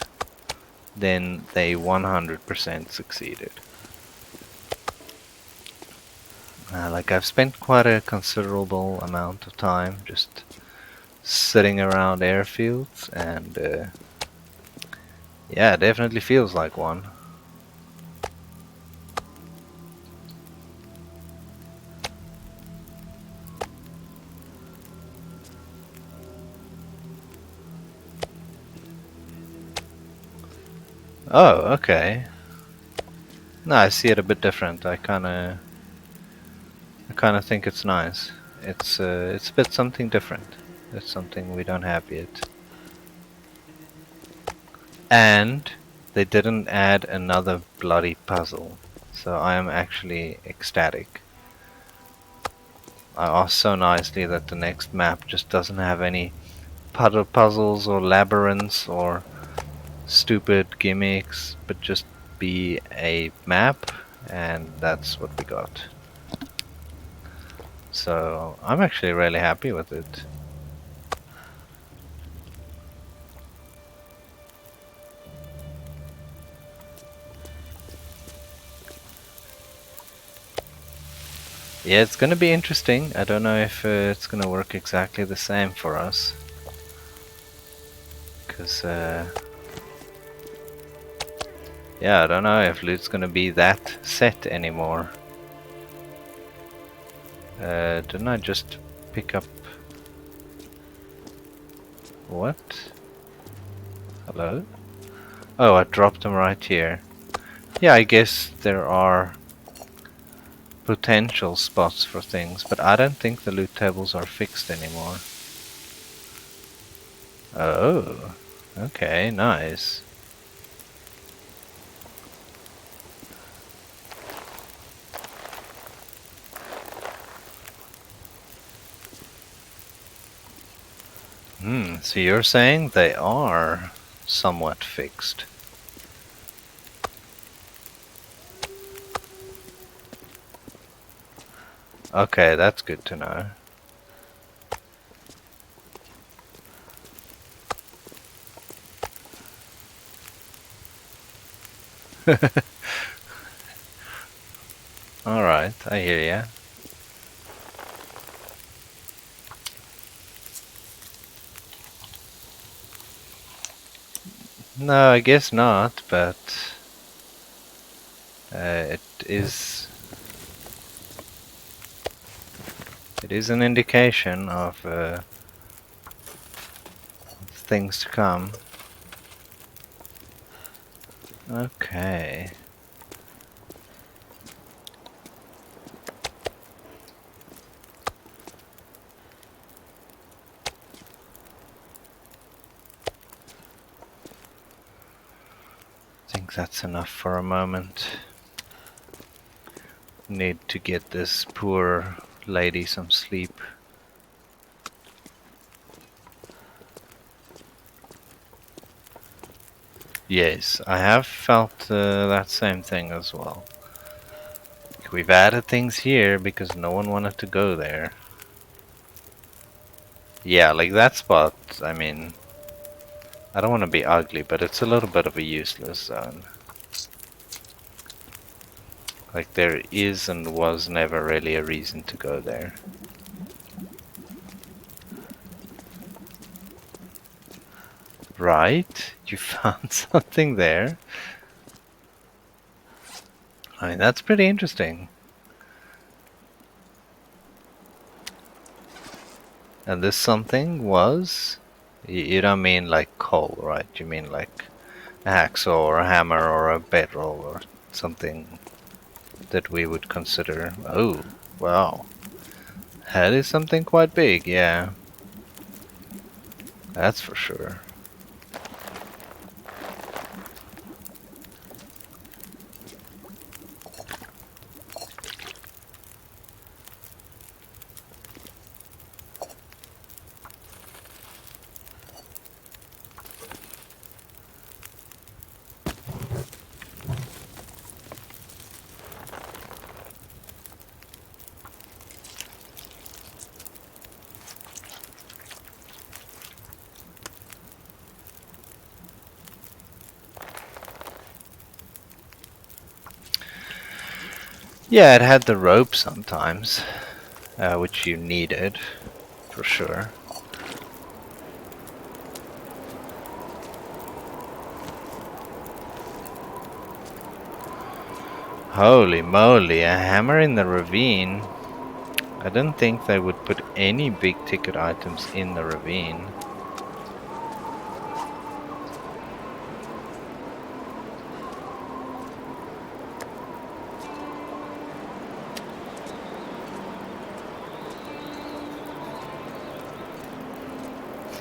then they 100% succeeded. Like I've spent quite a considerable amount of time just sitting around airfields, and yeah, it definitely feels like one. Oh, okay. No, I see it a bit different. I kind of think it's nice. It's a bit something different. It's something we don't have yet. And they didn't add another bloody puzzle, so I am actually ecstatic. I asked so nicely that the next map just doesn't have any puzzles or labyrinths or stupid gimmicks, but just be a map, and that's what we got. So I'm actually really happy with it. Yeah, it's gonna be interesting. I don't know if it's gonna work exactly the same for us. Because, yeah, I don't know if loot's gonna be that set anymore. Didn't I just pick up... What? Hello? Oh, I dropped them right here. Yeah, I guess there are potential spots for things, but I don't think the loot tables are fixed anymore. Oh, okay, nice. So you're saying they are somewhat fixed. Okay, that's good to know. Alright, I hear ya. No, I guess not, but it is an indication of things to come. Okay. I think that's enough for a moment. Need to get this poor lady some sleep. Yes, I have felt that same thing as well. We've added things here because no one wanted to go there. Yeah, like that spot, I mean, I don't want to be ugly, but it's a little bit of a useless zone. Like there is and was never really a reason to go there. Right? You found something there? I mean, that's pretty interesting. And this something was? You don't mean like coal, right? You mean like a hacksaw or a hammer or a bedroll or something that we would consider. Oh, wow. That is something quite big, yeah. That's for sure. Yeah, it had the rope sometimes, which you needed, for sure. Holy moly, a hammer in the ravine. I didn't think they would put any big ticket items in the ravine.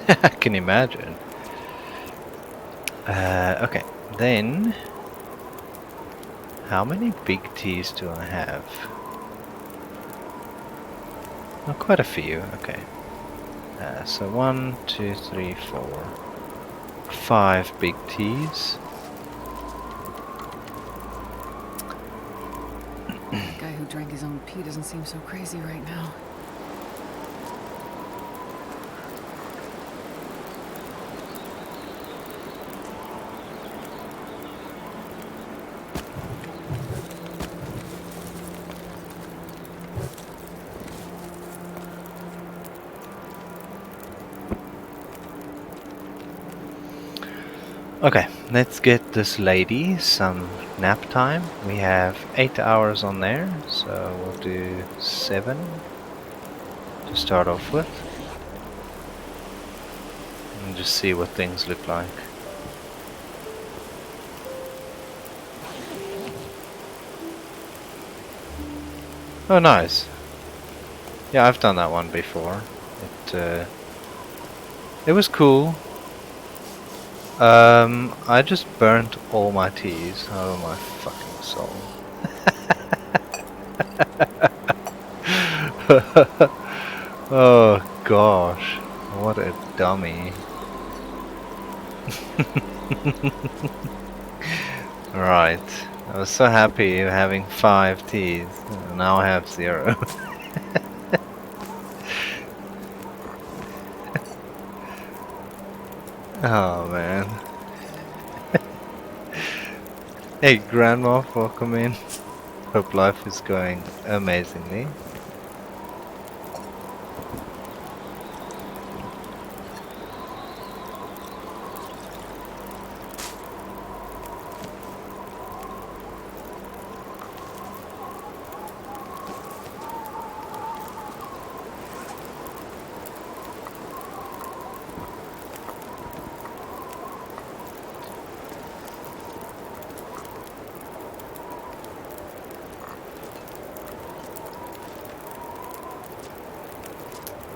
I can imagine. Okay. Then, how many big teas do I have? Oh, quite a few, okay. So 1, 2, 3, 4, 5 big teas. That guy who drank his own pee doesn't seem so crazy right now. Okay, let's get this lady some nap time. We have 8 hours on there, so we'll do 7 to start off with. And just see what things look like. Oh, nice. Yeah, I've done that one before. It was cool. I just burnt all my teas. Oh my fucking soul. Oh gosh, what a dummy. Right, I was so happy having 5 teas. Now I have 0. Oh man. Hey Grandma, welcome in. Hope life is going amazingly.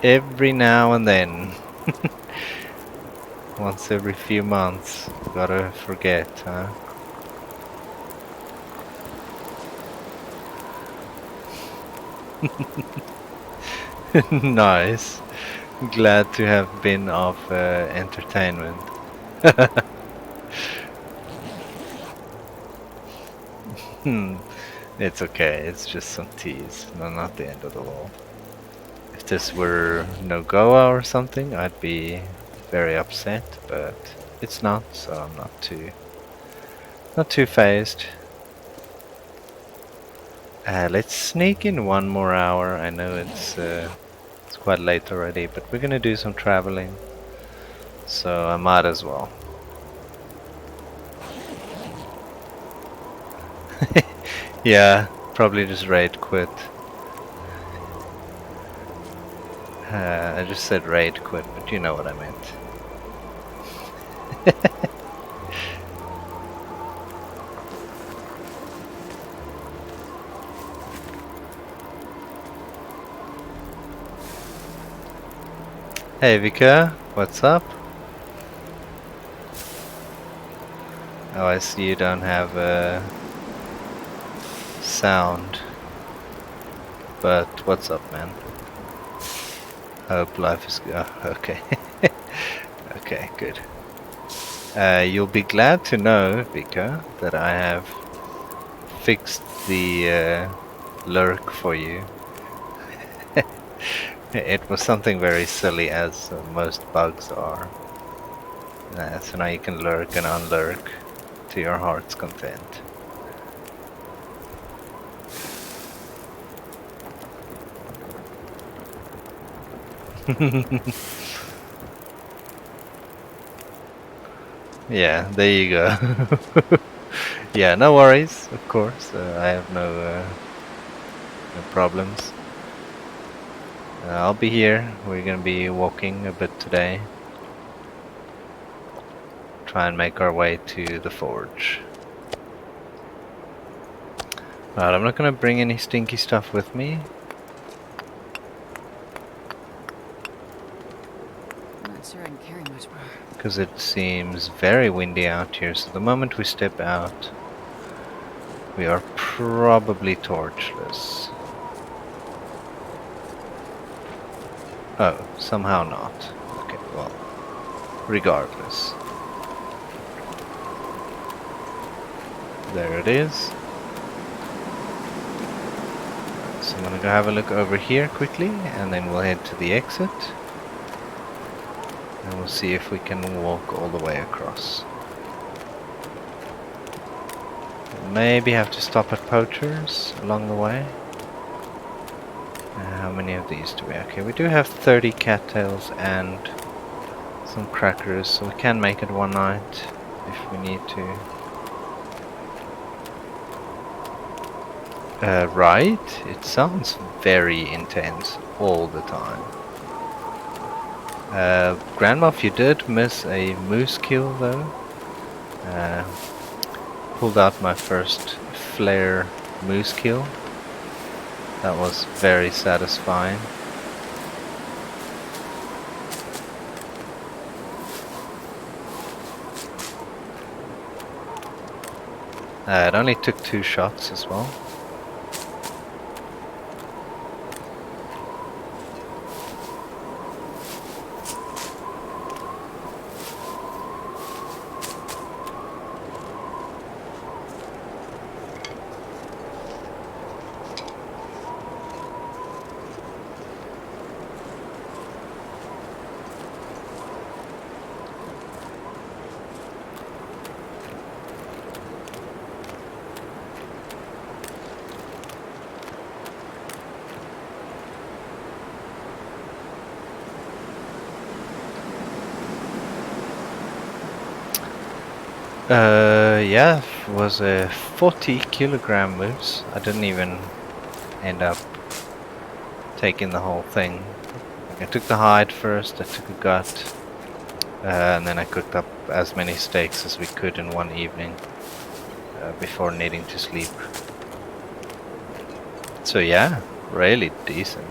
Every now and then. Once every few months. Gotta forget, huh? Nice. Glad to have been of entertainment. It's okay, it's just some teas. No, not the end of the world. If this were no Goa or something, I'd be very upset, but it's not, so I'm not too phased. Let's sneak in one more hour. I know it's quite late already, but we're gonna do some traveling, so I might as well. Yeah, probably just raid quit. I just said raid quit, but you know what I meant. Hey Vika, what's up? Oh, I see you don't have sound. But what's up, man? Hope life is good. Oh, okay. Okay, good. You'll be glad to know, Vika, that I have fixed the lurk for you. It was something very silly, as most bugs are. So now you can lurk and unlurk to your heart's content. Yeah, there you go. Yeah, no worries, of course. I have no problems. I'll be here. We're gonna be walking a bit today. Try and make our way to the forge. Right, I'm not gonna bring any stinky stuff with me. I'm not sure I can carry much more. because it seems very windy out here. So the moment we step out, we are probably torchless. Oh, somehow not. Okay, well, regardless. There it is. So I'm gonna go have a look over here quickly, and then we'll head to the exit. And we'll see if we can walk all the way across. Maybe have to stop at Poachers along the way. How many of these do we have? Okay, we do have 30 cattails and some crackers, so we can make it one night if we need to. Right? It sounds very intense all the time. Grandmoff, you did miss a moose kill though. Pulled out my first flare moose kill. That was very satisfying. It only took 2 shots as well. Yeah, it was a 40-kilogram moose. I didn't even end up taking the whole thing. I took the hide first, I took a gut, and then I cooked up as many steaks as we could in one evening before needing to sleep. So yeah, really decent.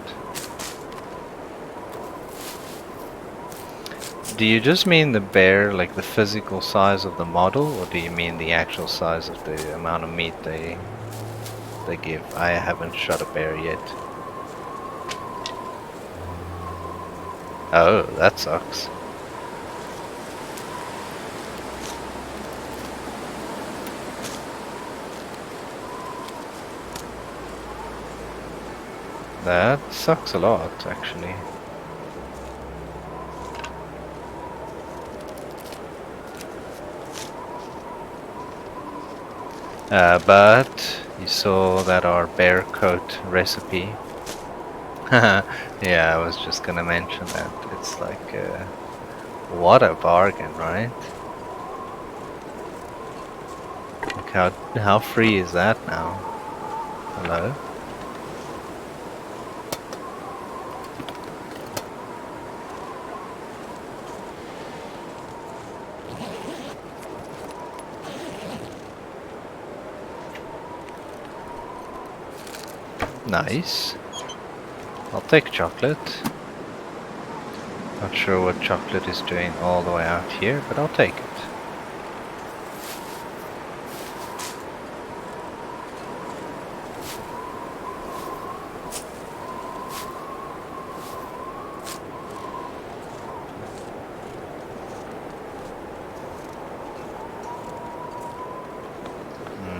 Do you just mean the bear, like the physical size of the model, or do you mean the actual size of the amount of meat they give? I haven't shot a bear yet. Oh, that sucks. That sucks a lot, actually. But you saw that our bear coat recipe. Yeah, I was just gonna mention that. It's like, what a bargain, right? Look how free is that now? Hello? Nice. I'll take chocolate. Not sure what chocolate is doing all the way out here, but I'll take it.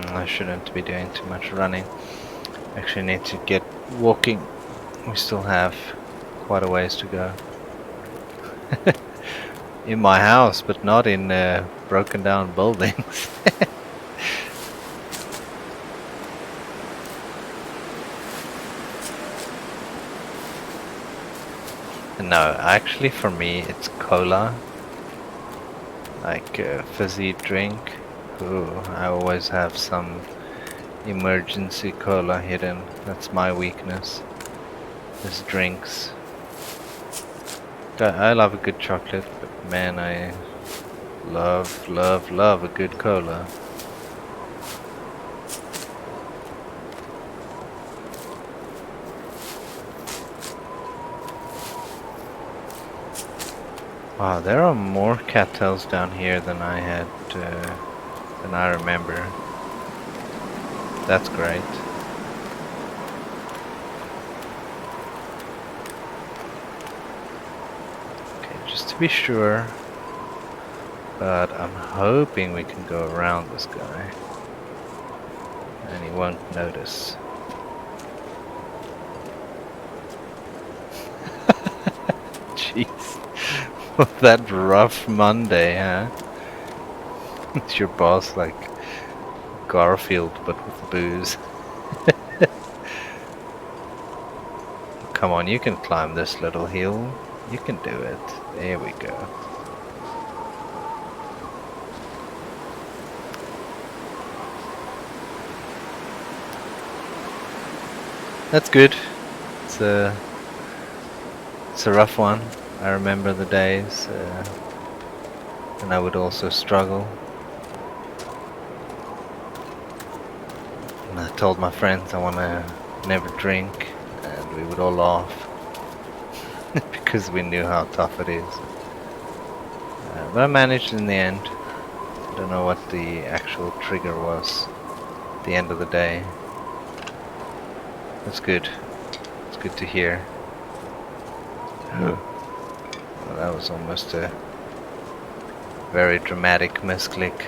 I shouldn't be doing too much running. Actually need to get walking. We still have quite a ways to go. In my house, but not in broken down buildings. No, actually for me it's cola. Like a fizzy drink. Ooh, I always have some emergency cola hidden. That's my weakness. Is drinks. I love a good chocolate, but man, I love a good cola. Wow, there are more cattails down here than than I remember. That's great. Okay, just to be sure. But I'm hoping we can go around this guy. And he won't notice. Jeez. That rough Monday, huh? It's your boss like Garfield, but with booze. Come on, you can climb this little hill. You can do it. There we go. That's good. It's a rough one. I remember the days, and I would also struggle. And I told my friends I want to never drink, and we would all laugh because we knew how tough it is. But I managed in the end. I don't know what the actual trigger was at the end of the day. That's good. It's good to hear. Well, that was almost a very dramatic misclick.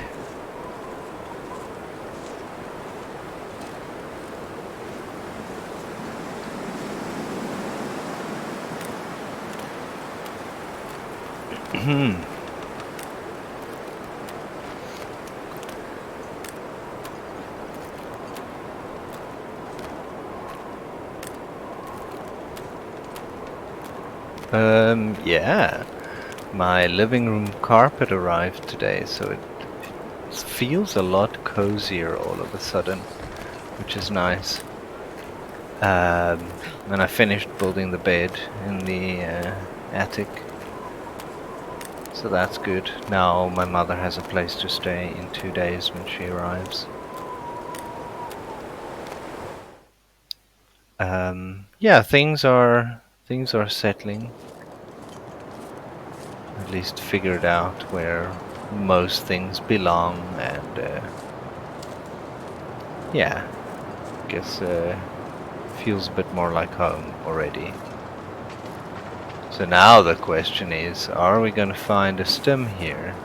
Yeah. My living room carpet arrived today, so it feels a lot cozier all of a sudden, which is nice. And I finished building the bed in the attic, so that's good. Now my mother has a place to stay in 2 days when she arrives. Yeah, things are settling. At least figured out where most things belong, and yeah, I guess feels a bit more like home already. So now the question is, are we gonna find a stem here?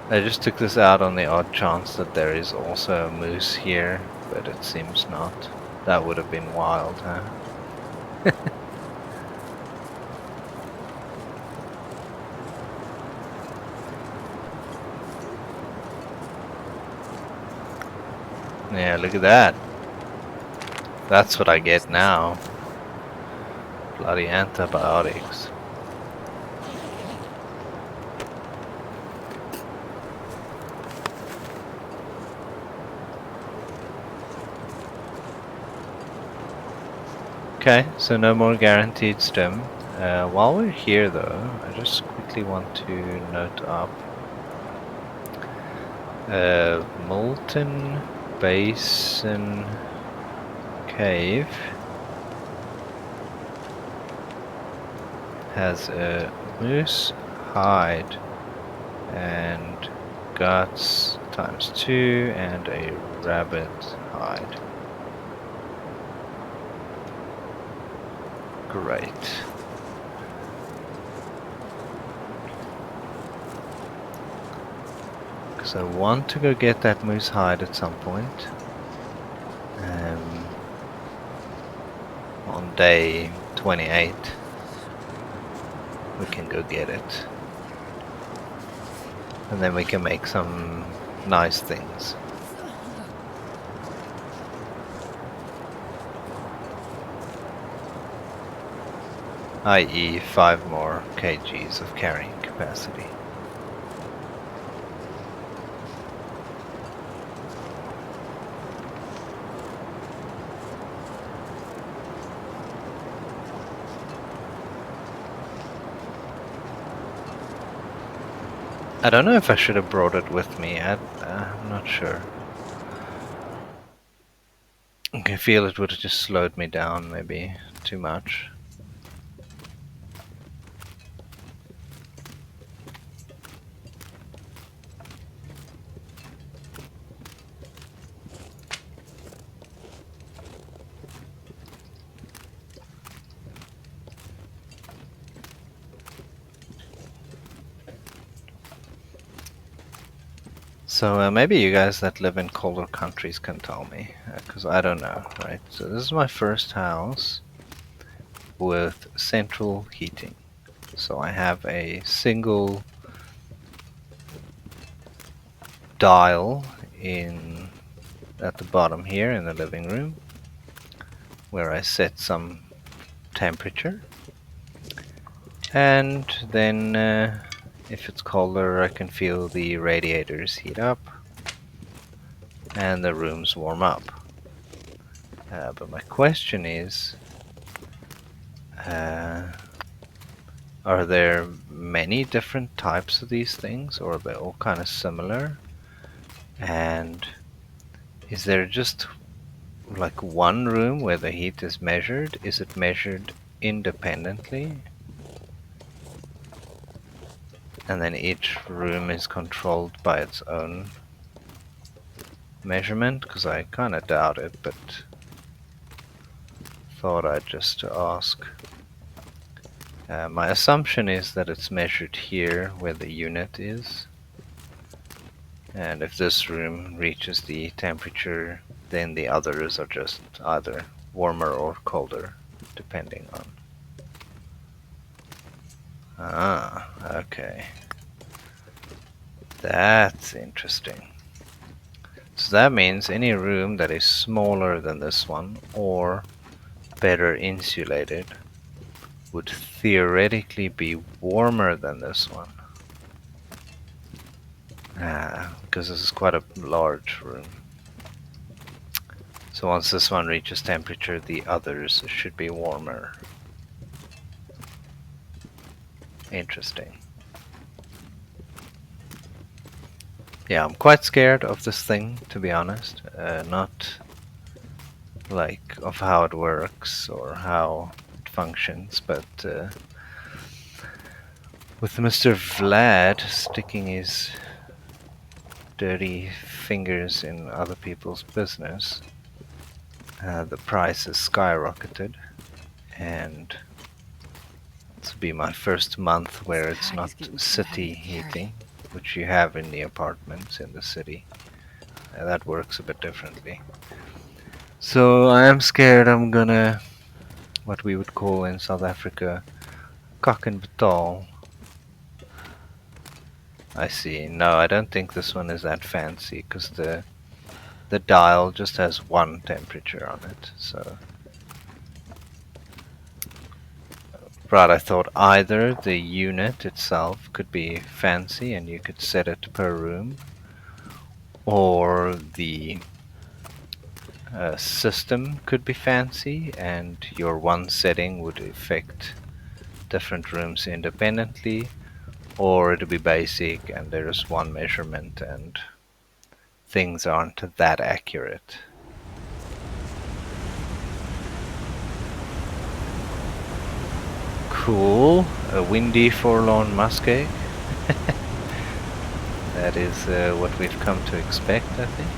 I just took this out on the odd chance that there is also a moose here, but it seems not. That would have been wild, huh? Yeah, look at that. That's what I get now. Bloody antibiotics. Okay, so no more guaranteed stem. While we're here though, I just quickly want to note up Milton Basin Cave has a moose hide and guts ×2 and a rabbit hide. Great. Because I want to go get that moose hide at some point. On day 28 we can go get it. And then we can make some nice things. I.e. 5 more kgs of carrying capacity. I don't know if I should have brought it with me. I'm not sure. I feel it would have just slowed me down maybe too much. So maybe you guys that live in colder countries can tell me, because I don't know, right? So this is my first house with central heating. So I have a single dial in at the bottom here in the living room where I set some temperature, and then if it's colder I can feel the radiators heat up and the rooms warm up. But my question is, are there many different types of these things, or are they all kind of similar? And is there just like one room where the heat is measured? Is it measured independently? And then each room is controlled by its own measurement? Because I kind of doubt it, but thought I'd just ask. My assumption is that it's measured here where the unit is. And if this room reaches the temperature, then the others are just either warmer or colder, depending on. Ah, okay. That's interesting. So that means any room that is smaller than this one, or better insulated, would theoretically be warmer than this one. Because this is quite a large room. So once this one reaches temperature, the others should be warmer. Interesting. Yeah, I'm quite scared of this thing, to be honest. Not like of how it works or how it functions, but with Mr. Vlad sticking his dirty fingers in other people's business, the price has skyrocketed, and this will be my first month where it's not city heating, which you have in the apartments in the city. That works a bit differently. So I am scared I'm gonna, what we would call in South Africa, kak en betaal. I see. No, I don't think this one is that fancy, because the dial just has one temperature on it. So, right, I thought either the unit itself could be fancy and you could set it per room, or the system could be fancy and your one setting would affect different rooms independently, or it'd be basic and there's one measurement and things aren't that accurate. Cool. A windy forlorn muskeg. That is what we've come to expect, I think.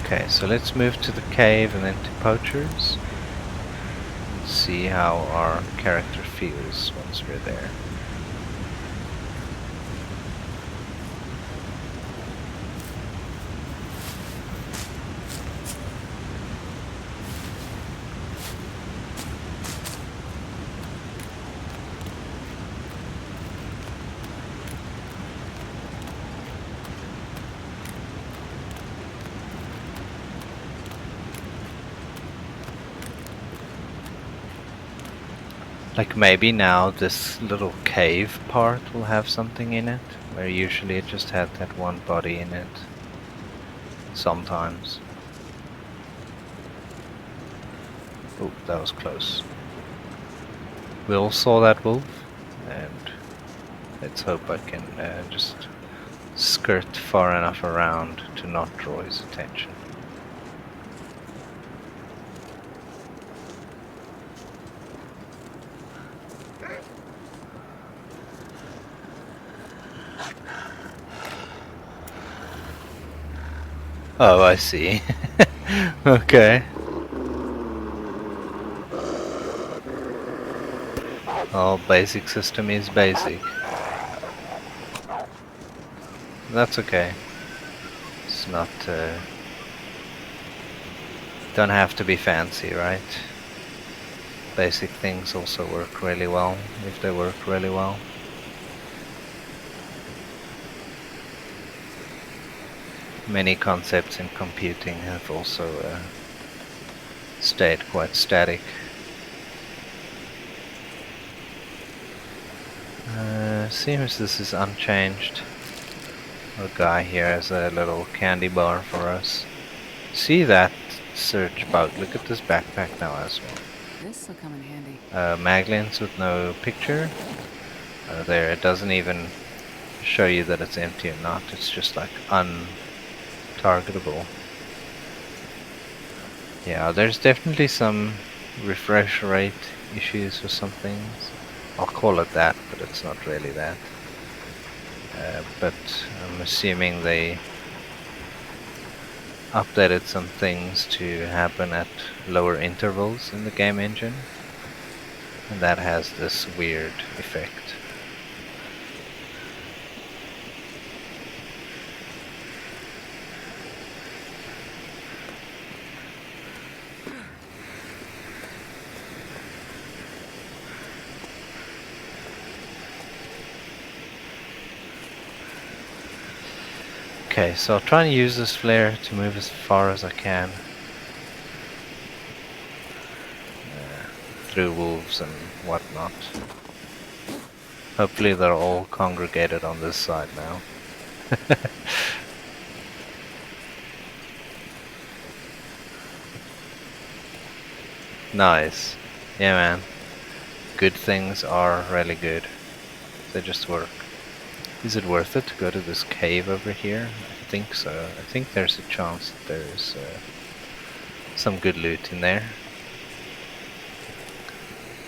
Okay, so let's move to the cave and then to Poachers. And see how our character feels once we're there. Like maybe now this little cave part will have something in it, where usually it just had that one body in it. Sometimes. Oh, that was close. We all saw that wolf, and let's hope I can just skirt far enough around to not draw his attention. Oh, I see. Okay. Well, basic system is basic. That's okay. It's not, don't have to be fancy, right? Basic things also work really well, if they work really well. Many concepts in computing have also stayed quite static. Seems this is unchanged. Our guy here has a little candy bar for us. See that search bug? Look at this backpack now as well. This'll come in handy. Maglins with no picture. There, it doesn't even show you that it's empty or not. It's just like untargetable. Yeah, there's definitely some refresh rate issues with some things. I'll call it that, but it's not really that. But I'm assuming they updated some things to happen at lower intervals in the game engine, and that has this weird effect. Okay, so I'll try and use this flare to move as far as I can through wolves and whatnot. Hopefully they're all congregated on this side now. Nice. Yeah, man. Good things are really good. They just work. Is it worth it to go to this cave over here? I think so. I think there's a chance that there's some good loot in there.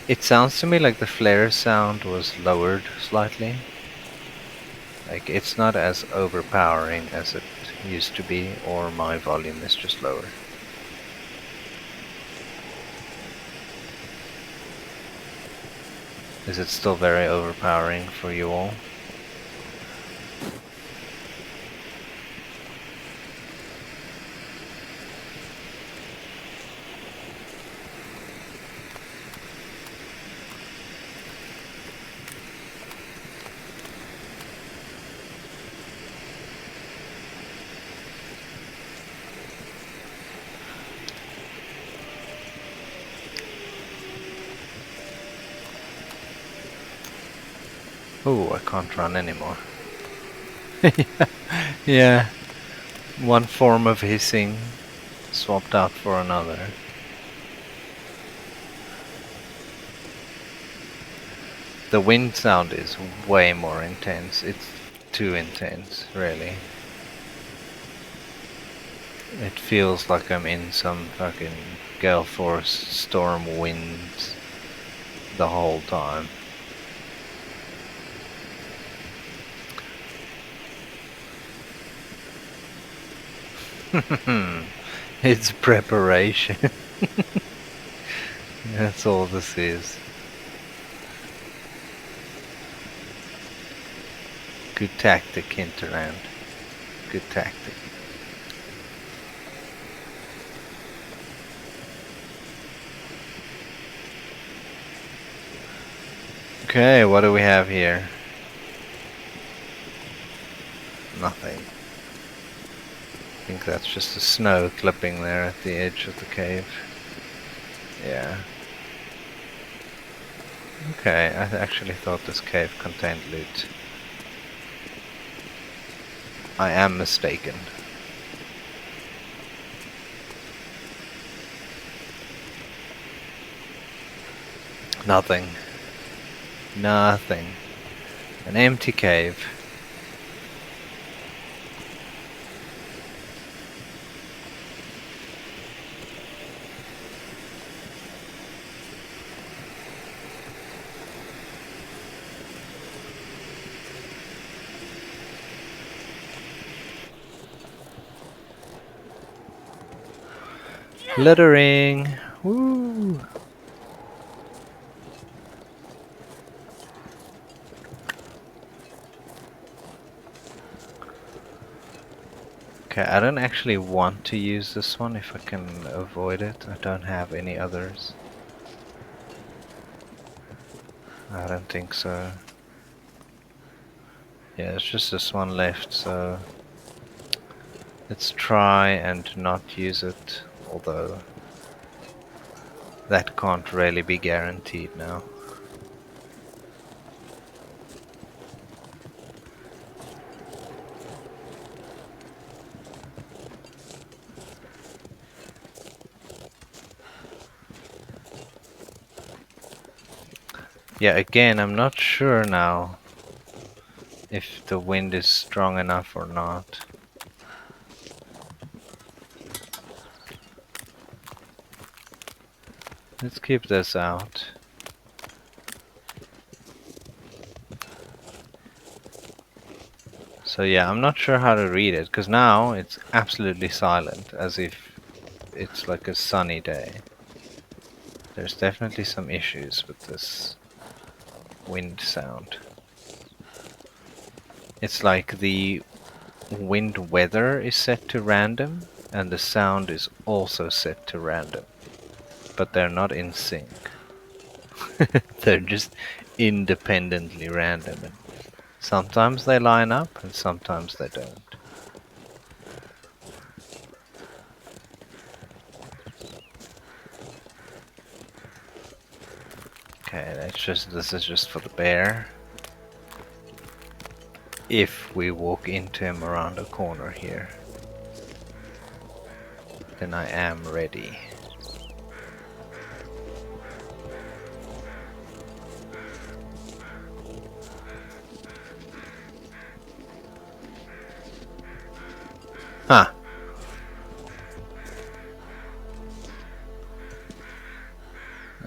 It sounds to me like the flare sound was lowered slightly. Like it's not as overpowering as it used to be, or my volume is just lower. Is it still very overpowering for you all? Oh, I can't run anymore. Yeah, one form of hissing swapped out for another. The wind sound is way more intense. It's too intense, really. It feels like I'm in some fucking gale force storm winds the whole time. It's preparation. That's all this is. Good tactic, Hinterland. Good tactic. Okay, what do we have here? Nothing. I think that's just the snow clipping there at the edge of the cave. Yeah. Okay, I actually thought this cave contained loot. I am mistaken. Nothing. Nothing. An empty cave. Littering! Woo! Okay, I don't actually want to use this one if I can avoid it. I don't have any others. I don't think so. Yeah, it's just this one left, so let's try and not use it, although that can't really be guaranteed now. Yeah, again, I'm not sure now if the wind is strong enough or not. Let's keep this out. So yeah, I'm not sure how to read it, because now it's absolutely silent, as if it's like a sunny day. There's definitely some issues with this wind sound. It's like the wind weather is set to random, and the sound is also set to random. But they're not in sync. They're just independently random. And sometimes they line up, and sometimes they don't. Okay, this is just for the bear. If we walk into him around a corner here, then I am ready. Huh.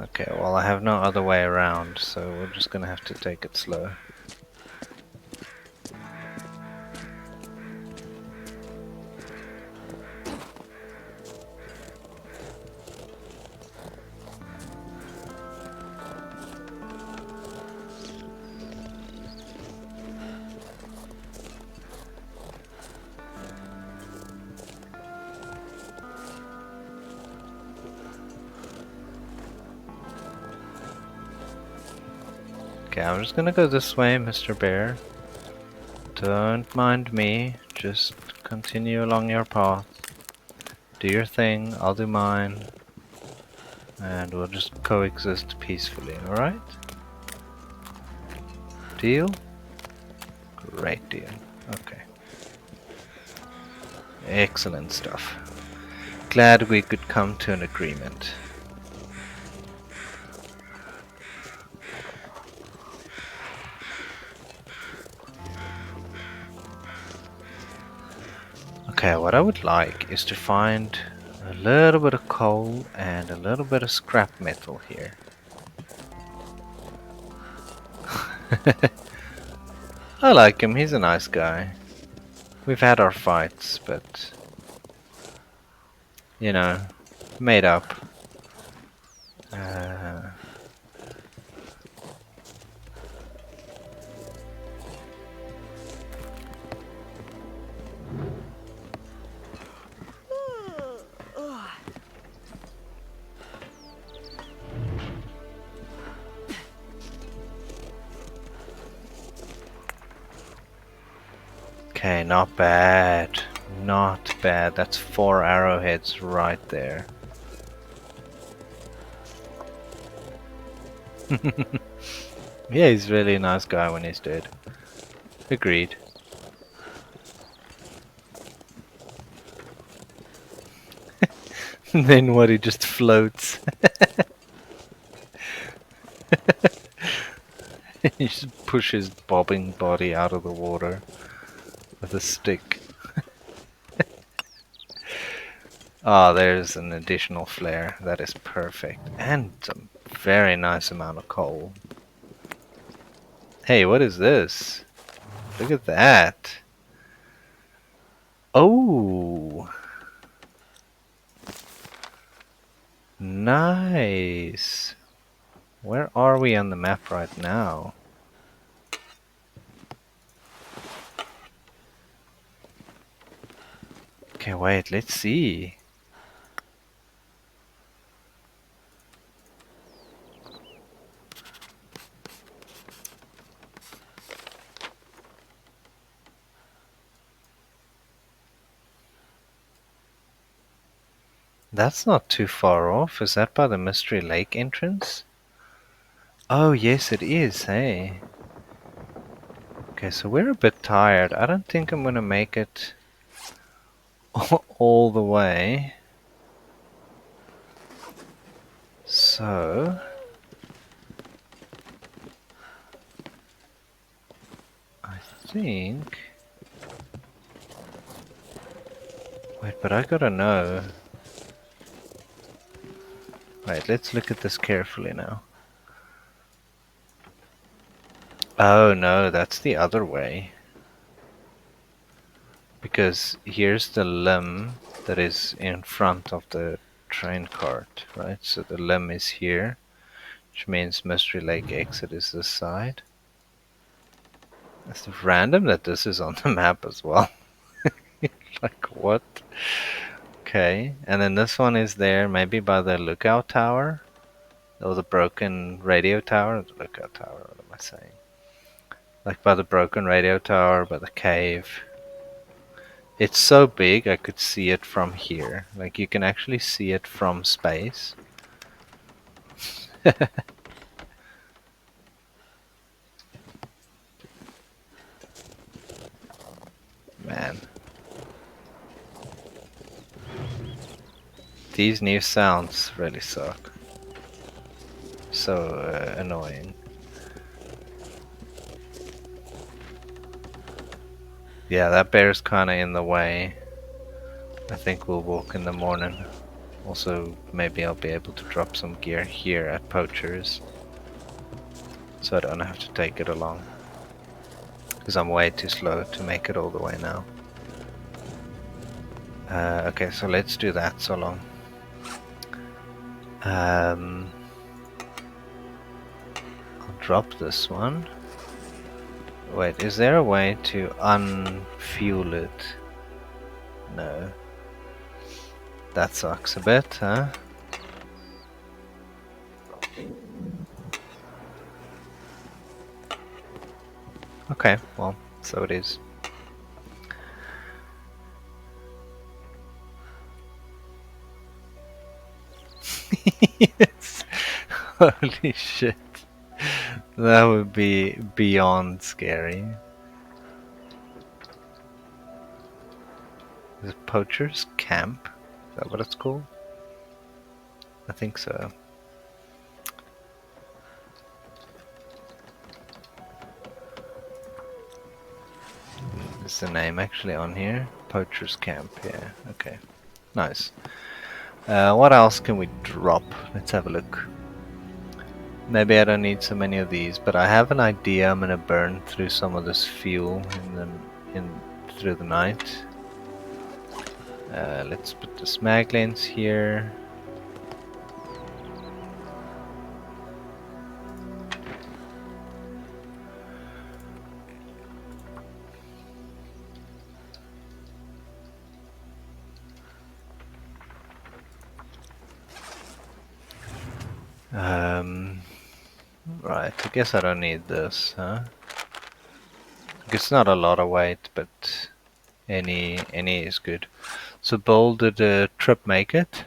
Okay, well I have no other way around, so we're just gonna have to take it slow. Okay, I'm just gonna go this way, Mr. Bear. Don't mind me, just continue along your path. Do your thing, I'll do mine. And we'll just coexist peacefully, alright? Deal? Great deal. Okay. Excellent stuff. Glad we could come to an agreement. Okay, what I would like is to find a little bit of coal and a little bit of scrap metal here. I like him, he's a nice guy. We've had our fights, but you know, made up. Okay, not bad. Not bad. That's 4 arrowheads right there. Yeah, he's really a nice guy when he's dead. Agreed. Then what, he just floats. He just pushes bobbing body out of the water with a stick. Ah, there's an additional flare. That is perfect. And a very nice amount of coal. Hey, what is this? Look at that. Oh! Nice! Where are we on the map right now? Okay, wait, let's see. That's not too far off. Is that by the Mystery Lake entrance? Oh, yes, it is, hey. Okay, so we're a bit tired. I don't think I'm gonna make it all the way. So, I think... Wait, but I gotta know. Wait, let's look at this carefully now. Oh no, that's the other way. Because here's the limb that is in front of the train cart, right? So the limb is here, which means Mystery Lake exit is this side. It's random that this is on the map as well. Like, what? Okay, and then this one is there, maybe by the lookout tower? Or the broken radio tower? The lookout tower, what am I saying? Like by the broken radio tower, by the cave. It's so big I could see it from here. Like you can actually see it from space. Man. These new sounds really suck. So annoying. Yeah, that bear's kinda in the way. I think we'll walk in the morning. Also, maybe I'll be able to drop some gear here at Poacher's. So I don't have to take it along. Because I'm way too slow to make it all the way now. Okay, so let's do that so long. I'll drop this one. Wait, is there a way to unfuel it? No. That sucks a bit, huh? Okay, well, so it is. Yes. Holy shit. That would be beyond scary. Is it Poacher's Camp? Is that what it's called? I think so. Is the name actually on here? Poacher's Camp, yeah, okay. Nice. What else can we drop? Let's have a look. Maybe I don't need so many of these, but I have an idea. I'm gonna burn through some of this fuel through the night. Let's put the mag lens here. Right, I guess I don't need this, huh? It's not a lot of weight, but any is good. So Bull, did the trip make it?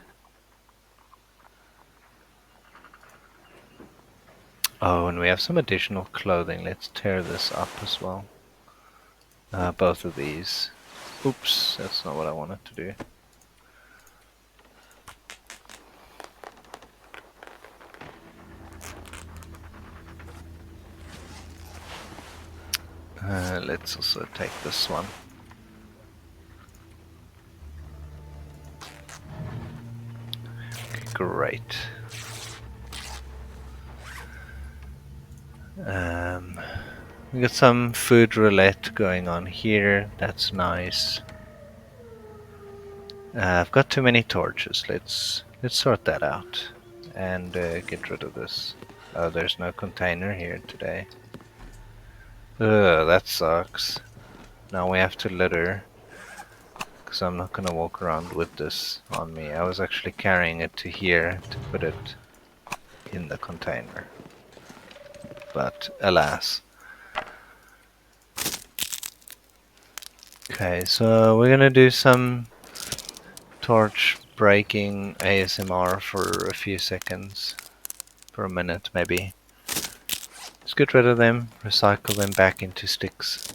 Oh, and we have some additional clothing. Let's tear this up as well. Both of these. Oops, that's not what I wanted to do. Let's also take this one. Okay, great. We got some food roulette going on here. That's nice. I've got too many torches. Let's sort that out and get rid of this. Oh, there's no container here today. Ugh, that sucks. Now we have to litter, because I'm not gonna walk around with this on me. I was actually carrying it to here to put it in the container. But alas. Okay, so we're gonna do some torch breaking ASMR for a few seconds. For a minute, maybe. Let's get rid of them, recycle them back into sticks.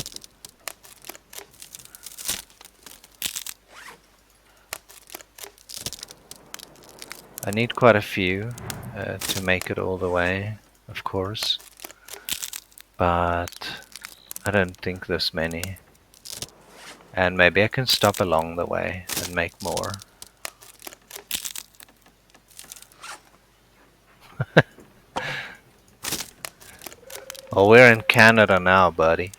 I need quite a few to make it all the way, of course. But I don't think this many. And maybe I can stop along the way and make more. Oh, we're in Canada now, buddy.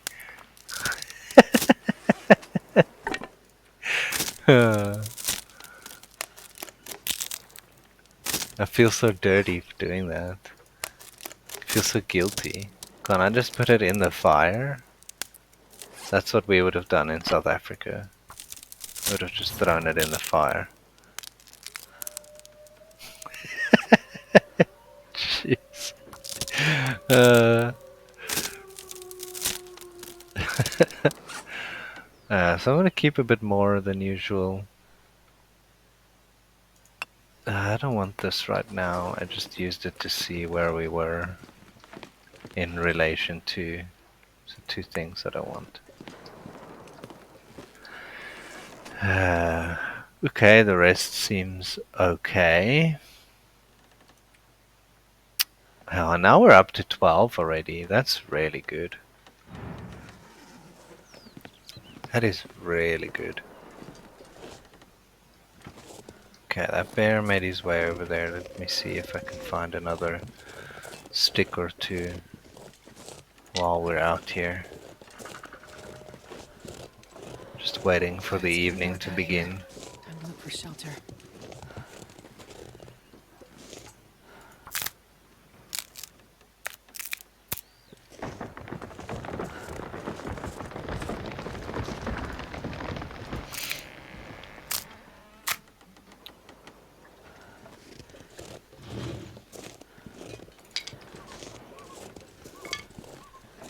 I feel so dirty for doing that. I feel so guilty. Can't I just put it in the fire? That's what we would have done in South Africa. We would have just thrown it in the fire. Jeez. So I'm gonna keep a bit more than usual. I don't want this right now. I just used it to see where we were in relation to the two things that I want. Okay, the rest seems okay. Now we're up to 12 already. That's really good. That is really good. Okay, that bear made his way over there. Let me see if I can find another stick or two while we're out here. Just waiting for the evening to begin. Time to look for shelter.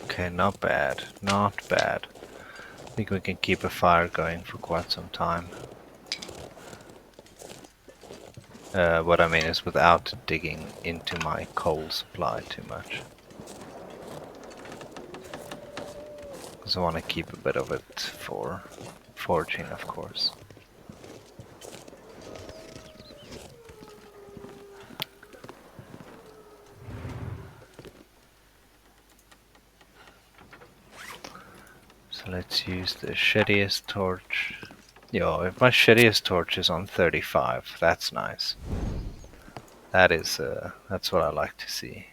Okay, not bad. Not bad. I think we can keep a fire going for quite some time. What I mean is without digging into my coal supply too much. Because I want to keep a bit of it for forging, of course. So let's use the shittiest torch. Yo, if my shittiest torch is on 35, that's nice. That is, that's what I like to see.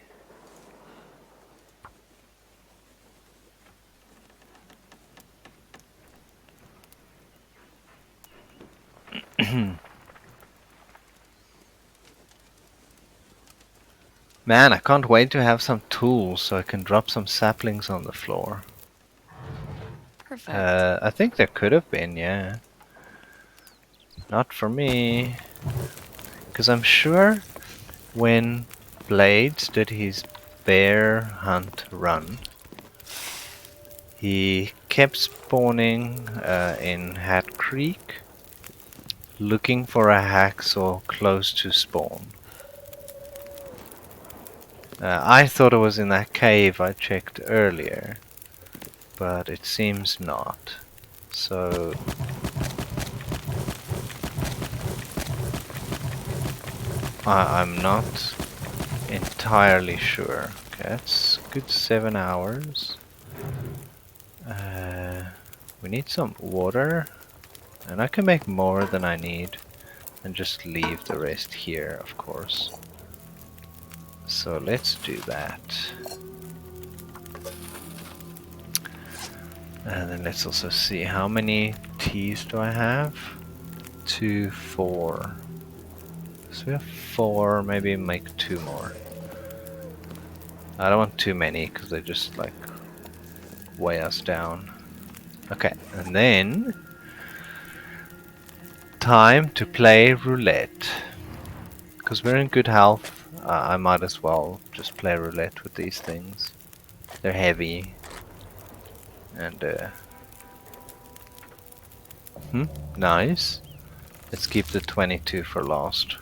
Man, I can't wait to have some tools so I can drop some saplings on the floor. Perfect. I think there could have been, yeah. Not for me. Because I'm sure when Blades did his bear hunt run, he kept spawning in Hat Creek, looking for a hacksaw close to spawn. I thought it was in that cave I checked earlier, but it seems not. So I'm not entirely sure. Okay, that's good 7 hours. We need some water, and I can make more than I need and just leave the rest here, of course. So let's do that. And then let's also see how many teas do I have? 2, 4. So we have 4, maybe make 2 more. I don't want too many because they just like weigh us down. Okay, and then time to play roulette. Because we're in good health, I might as well just play roulette with these things. They're heavy. And nice. Let's keep the 22 for last.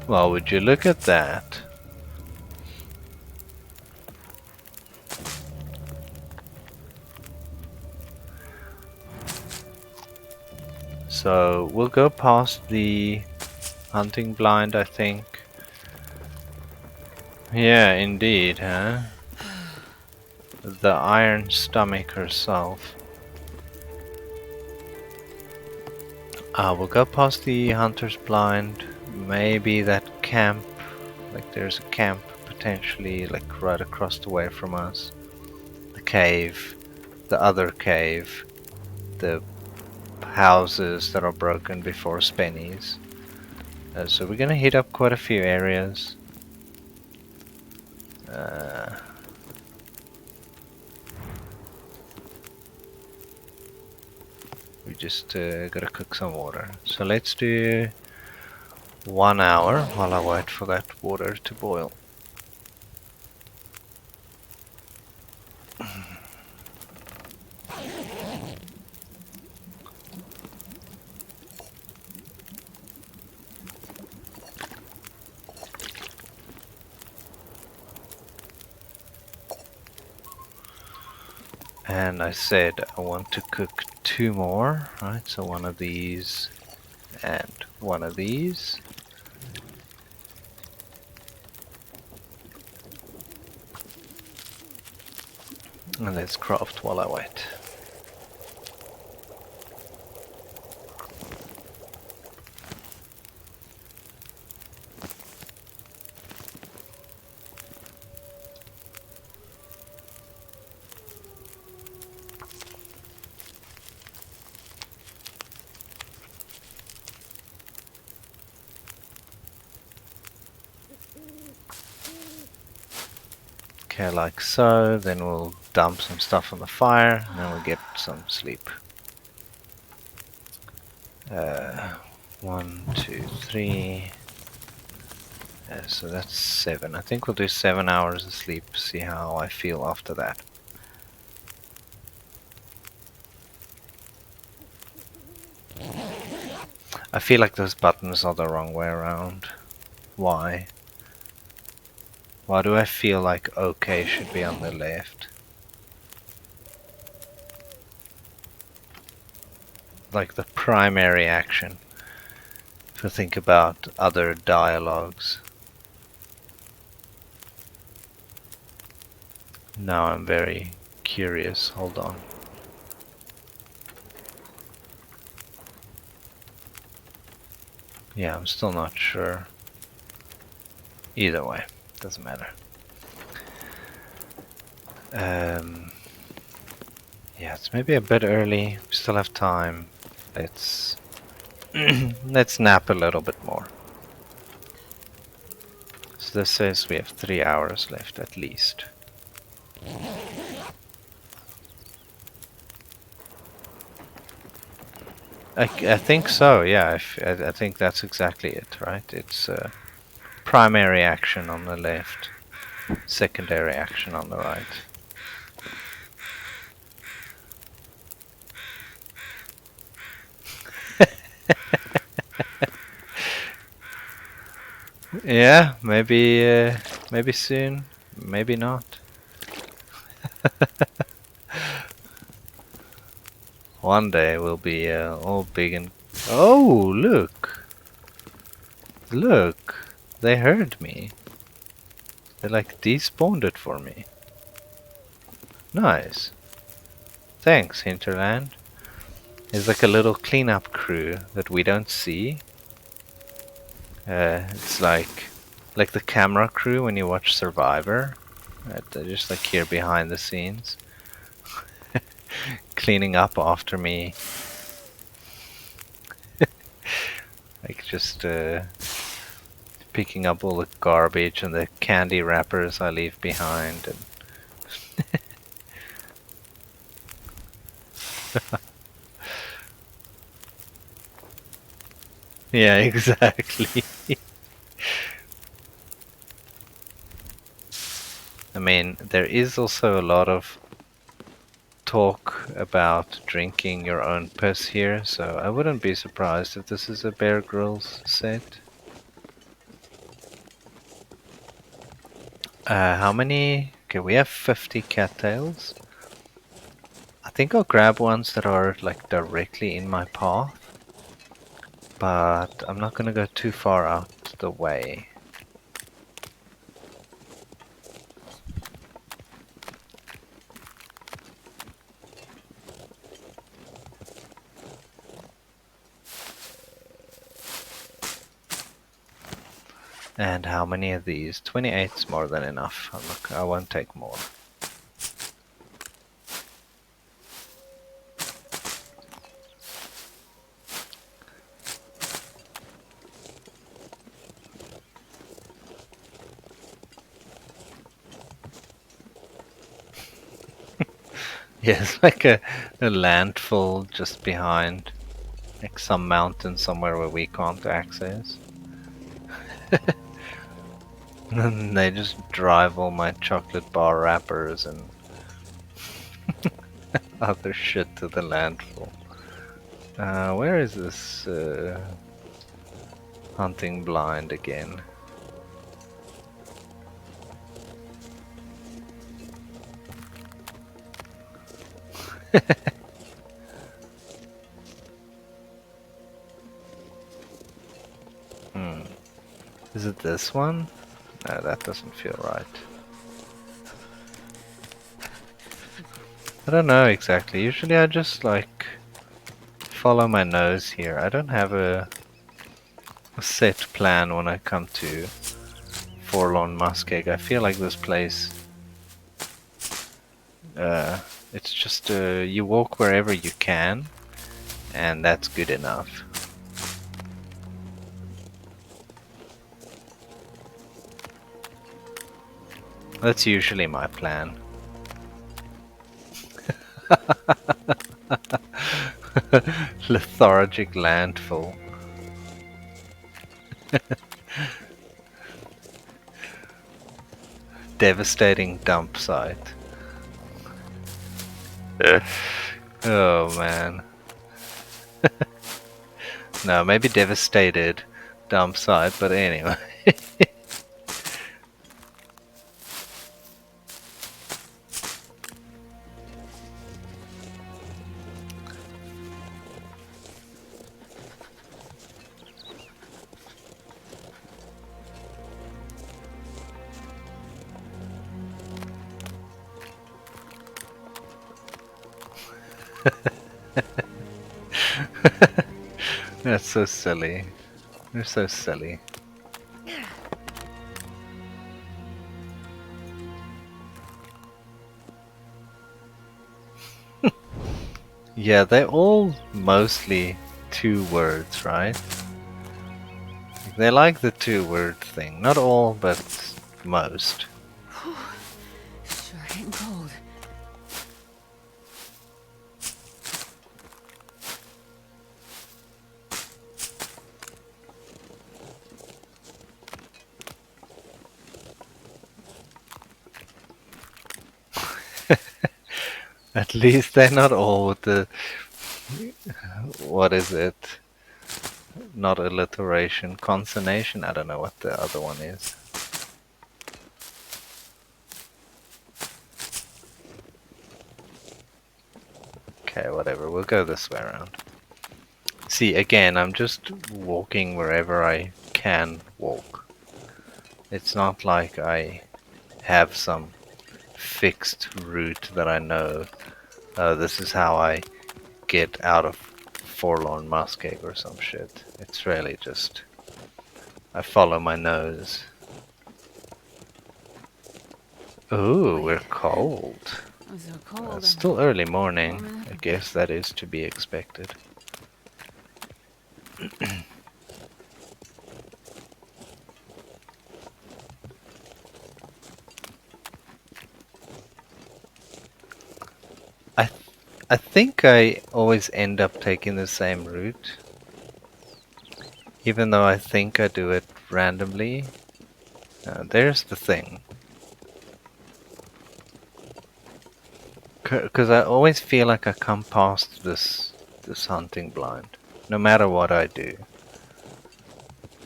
Well, would you look at that? So we'll go past the hunting blind, I think. Yeah, indeed, huh? The Iron Stomach herself. We'll go past the hunter's blind. Maybe that camp. Like there's a camp potentially like right across the way from us. The cave. The other cave. The houses that are broken before Spenny's. So we're gonna hit up quite a few areas. We just gotta cook some water. So let's do 1 hour while I wait for that water to boil. And I said I want to cook 2 more, right? So one of these and one of these. And let's craft while I wait. Okay, like so, then we'll dump some stuff on the fire, and then we'll get some sleep. 1, 2, 3. So that's 7. I think we'll do 7 hours of sleep, see how I feel after that. I feel like those buttons are the wrong way around. Why? Why do I feel like OK should be on the left? Like the primary action. If I think about other dialogues. Now I'm very curious. Hold on. Yeah, I'm still not sure. Either way. Doesn't matter. Yeah, it's maybe a bit early. We still have time. Let's let's nap a little bit more. So this says we have 3 hours left at least. I think so. Yeah, I think that's exactly it. Right? It's primary action on the left, secondary action on the right. Yeah, maybe soon, maybe not. One day we'll be all big and... Oh, look! Look! they heard me. They like despawned it for me. Nice. Thanks, Hinterland. There's like a little cleanup crew that we don't see. It's like the camera crew when you watch Survivor. They're just like here behind the scenes, cleaning up after me. Like just picking up all the garbage and the candy wrappers I leave behind. And yeah, exactly. I mean, there is also a lot of talk about drinking your own piss here, so I wouldn't be surprised if this is a Bear Grylls set. How many? Okay, we have 50 cattails. I think I'll grab ones that are like directly in my path, but I'm not gonna go too far out the way. And how many of these? 28's more than enough. I won't take more. Yes, like a landfill just behind, like some mountain somewhere where we can't access. And they just drive all my chocolate bar wrappers and other shit to the landfill. Where is this hunting blind again? Is it this one? No, that doesn't feel right. I don't know exactly. Usually I just like follow my nose here. I don't have a set plan when I come to Forlorn Muskeg. I feel like this place, it's just you walk wherever you can, and that's good enough. That's usually my plan. Lethargic landfill. Devastating dump site. Oh man. No, maybe devastated dump site, but anyway. That's so silly. They're so silly. Yeah, they're all mostly 2 words, right? They like the 2-word thing. Not all, but most. Sure getting cold. At least they're not all with the... What is it? Not alliteration, consonation. I don't know what the other one is. Okay, whatever. We'll go this way around. See, again, I'm just walking wherever I can walk. It's not like I have some fixed route that I know, this is how I get out of Forlorn Muskeg or some shit. It's really just, I follow my nose. Ooh, we're cold. I'm so cold. It's still early morning. Warming up I a guess that is to be expected. I I think I always end up taking the same route, even though I think I do it randomly. There's the thing. Because I always feel like I come past this hunting blind, no matter what I do.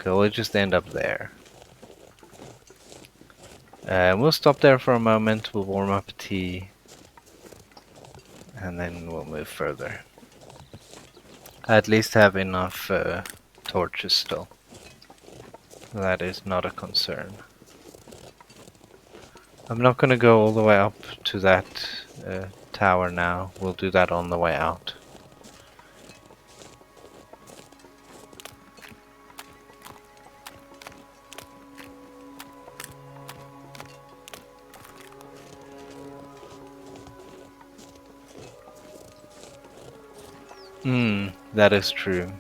I will just end up there. We'll stop there for a moment. We'll warm up tea, and then we'll move further. I at least have enough torches still. That is not a concern. I'm not gonna go all the way up to that tower now. We'll do that on the way out. That is true.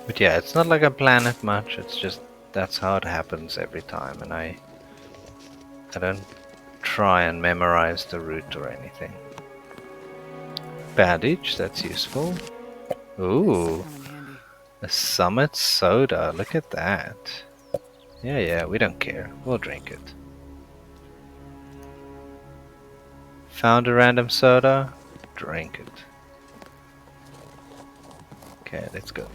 But yeah, it's not like I plan it much, it's just that's how it happens every time, and I don't try and memorize the route or anything. Bandage, that's useful. Ooh, Come in handy. a summit soda, look at that. Yeah, we don't care, we'll drink it. Found a random soda, drink it. Okay, let's go.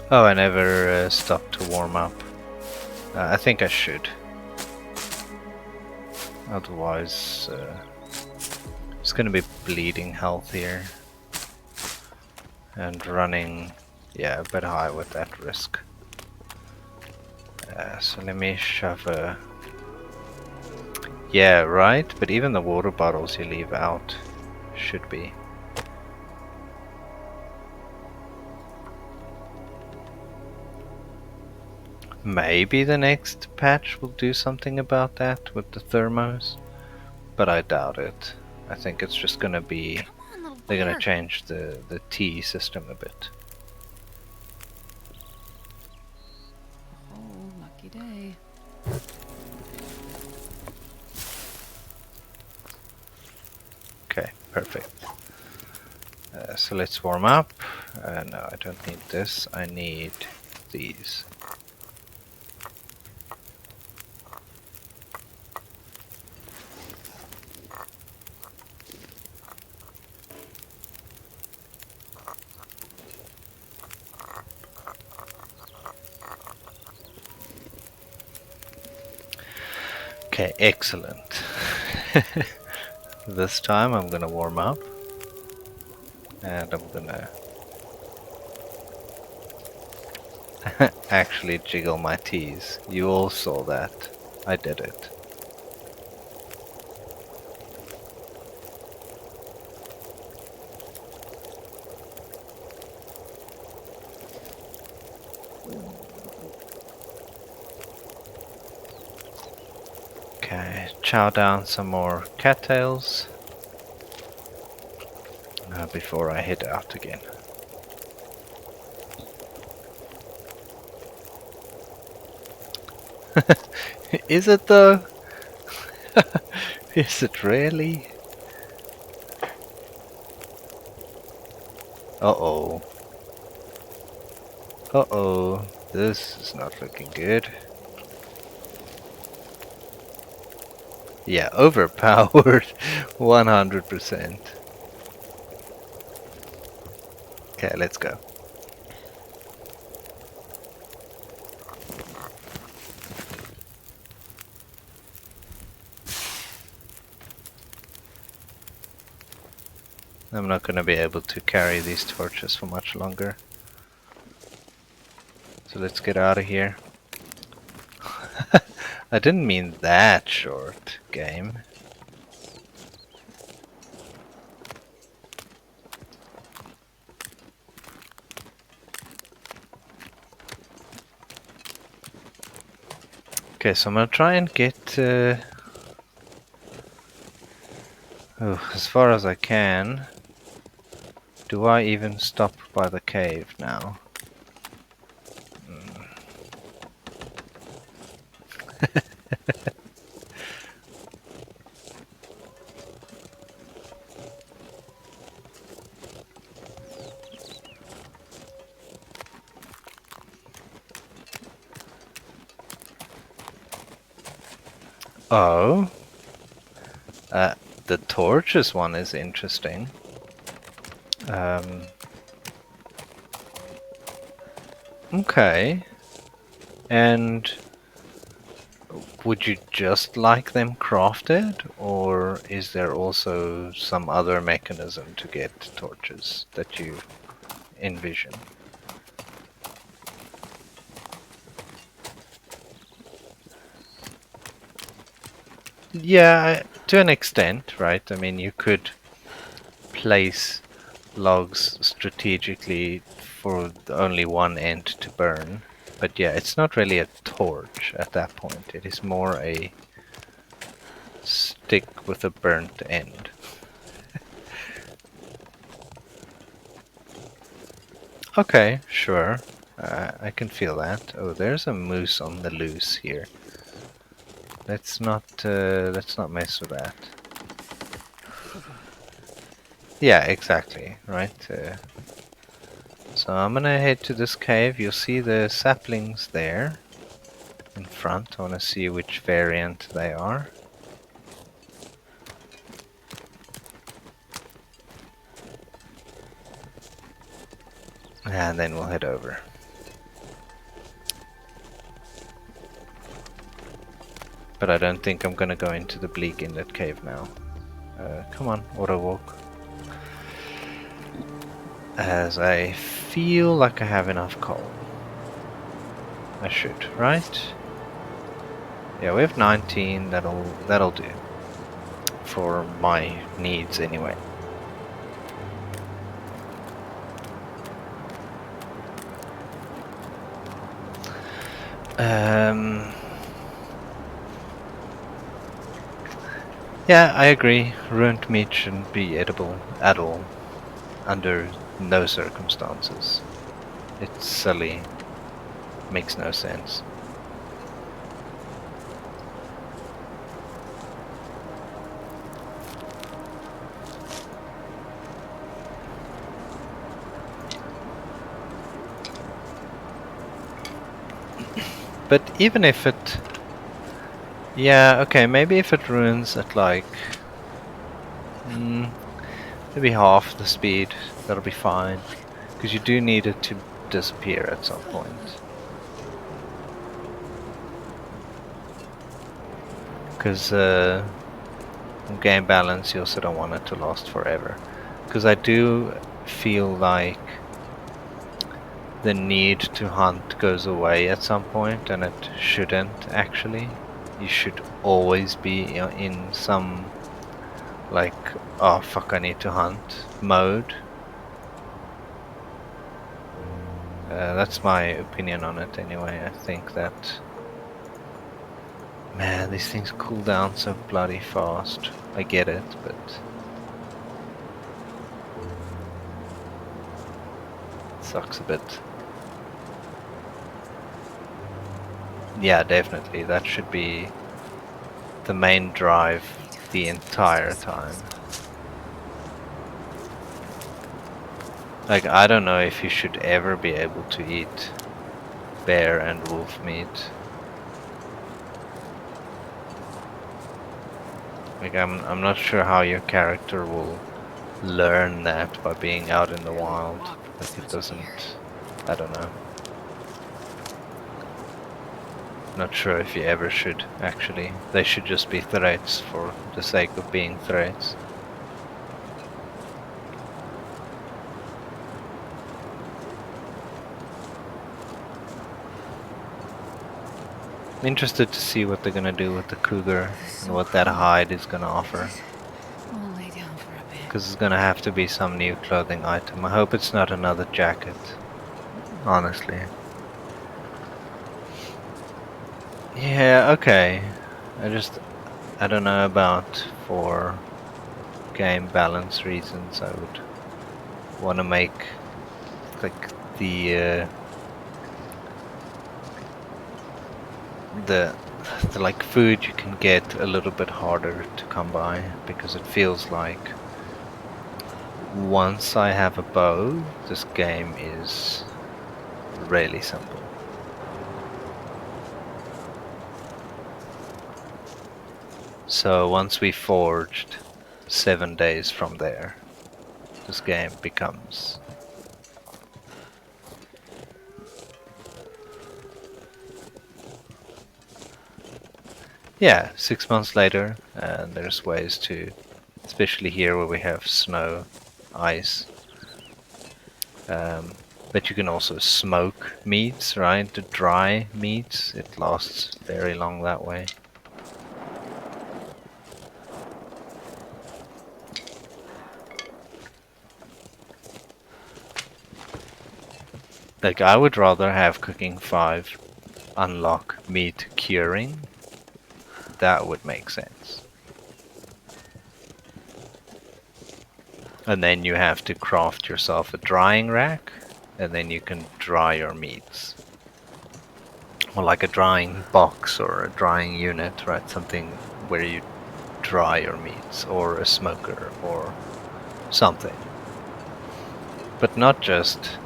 Oh, I never stopped to warm up. I think I should. Otherwise, it's gonna be bleeding health here. And running, yeah, a bit high with that risk. So let me shove a... Yeah, right, but even the water bottles you leave out should be. Maybe the next patch will do something about that with the thermos, but I doubt it. I think it's just gonna be, Come on, little they're gonna bear. change the tea system a bit. Oh, lucky day. Okay, perfect. So let's warm up. No, I don't need this. I need these. Okay, excellent. This time I'm gonna warm up. And I'm gonna actually jiggle my teas. You all saw that. I did it. Okay, chow down some more cattails before I head out again. Is it though? Is it really? Uh-oh. Uh-oh, this is not looking good. Yeah, overpowered 100%. Okay, let's go. I'm not gonna be able to carry these torches for much longer. So let's get out of here. I didn't mean that short, game. Okay, so I'm gonna try and get as far as I can. Do I even stop by the cave now? Oh, the torches one is interesting. Okay. And would you just like them crafted, or is there also some other mechanism to get torches that you envision? Yeah, to an extent, right? I mean, you could place logs strategically for only one end to burn. But yeah, it's not really a torch at that point. It is more a stick with a burnt end. Okay, sure. I can feel that. Oh, there's a moose on the loose here. Let's not mess with that. Yeah, exactly. Right. So I'm gonna head to this cave. You'll see the saplings there in front. I wanna see which variant they are. And then we'll head over. But I don't think I'm gonna go into the Bleak Inlet cave now. Come on, auto walk. As I feel like I have enough coal. I should, right? Yeah, we have 19. That'll do for my needs anyway. Yeah, I agree. Ruined meat shouldn't be edible at all, under no circumstances. It's silly. Makes no sense. But even if it... Yeah, okay, maybe if it ruins at like... maybe half the speed, that'll be fine. Because you do need it to disappear at some point. Because game balance, you also don't want it to last forever. Because I do feel like the need to hunt goes away at some point, and it shouldn't actually. You should always be in some like, oh fuck, I need to hunt mode. That's my opinion on it anyway. I think that, man, these things cool down so bloody fast. I get it, but it sucks a bit. Yeah, definitely. That should be the main drive the entire time. Like, I don't know if you should ever be able to eat bear and wolf meat. Like I'm not sure how your character will learn that by being out in the wild. Like it doesn't. I don't know. Not sure if you ever should, actually. They should just be threats for the sake of being threats. I'm interested to see what they're gonna do with the cougar and what that hide is gonna offer. I'll lay down for a bit. Because it's gonna have to be some new clothing item. I hope it's not another jacket. Honestly. Yeah, okay. I don't know about for game balance reasons. I would want to make like the like food you can get a little bit harder to come by, because it feels like once I have a bow, this game is really simple. So once we forged 7 days from there, this game becomes yeah, 6 months later, and there's ways to, especially here where we have snow, ice. But you can also smoke meats, right? The dry meats, it lasts very long that way. Like, I would rather have cooking 5 unlock meat curing. That would make sense. And then you have to craft yourself a drying rack, and then you can dry your meats. Or like a drying box or a drying unit, right? Something where you dry your meats, or a smoker or something. But not just,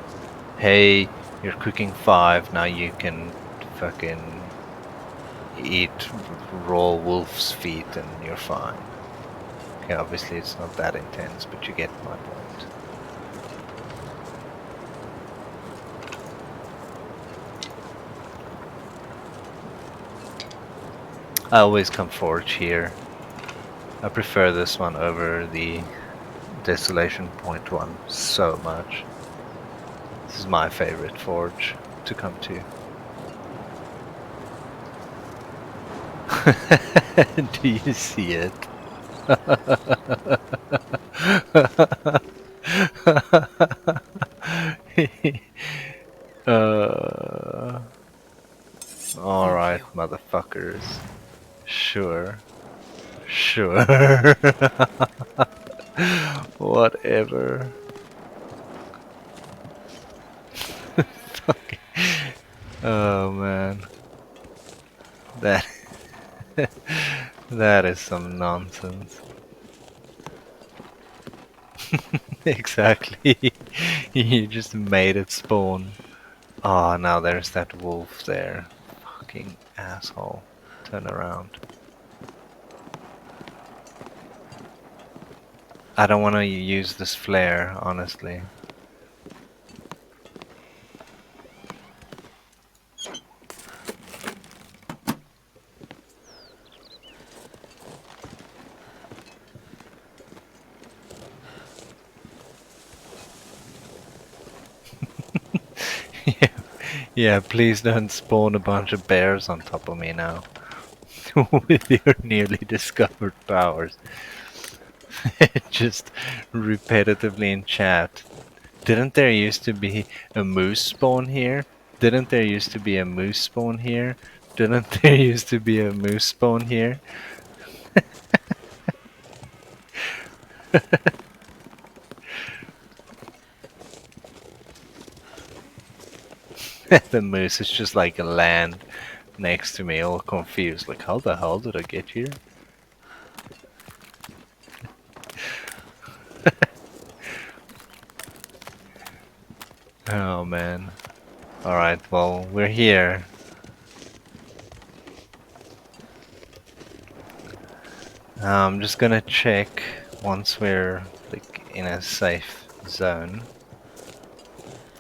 hey, you're cooking 5, now you can fucking eat raw wolf's feet and you're fine. Okay, obviously it's not that intense, but you get my point. I always come forge here. I prefer this one over the Desolation Point one so much. This is my favorite forge to come to. Do you see it? Alright, motherfuckers. Sure. Sure. Whatever. Oh man. That that is some nonsense. Exactly. You just made it spawn. Oh, now there's that wolf there. Fucking asshole. Turn around. I don't want to use this flare, honestly. Yeah, please don't spawn a bunch of bears on top of me now. With your nearly discovered powers. Just repetitively in chat. Didn't there used to be a moose spawn here? Didn't there used to be a moose spawn here? Didn't there used to be a moose spawn here? The moose is just like a land next to me, all confused. Like, how the hell did I get here? Oh man. Alright, well, we're here. I'm just gonna check once we're like in a safe zone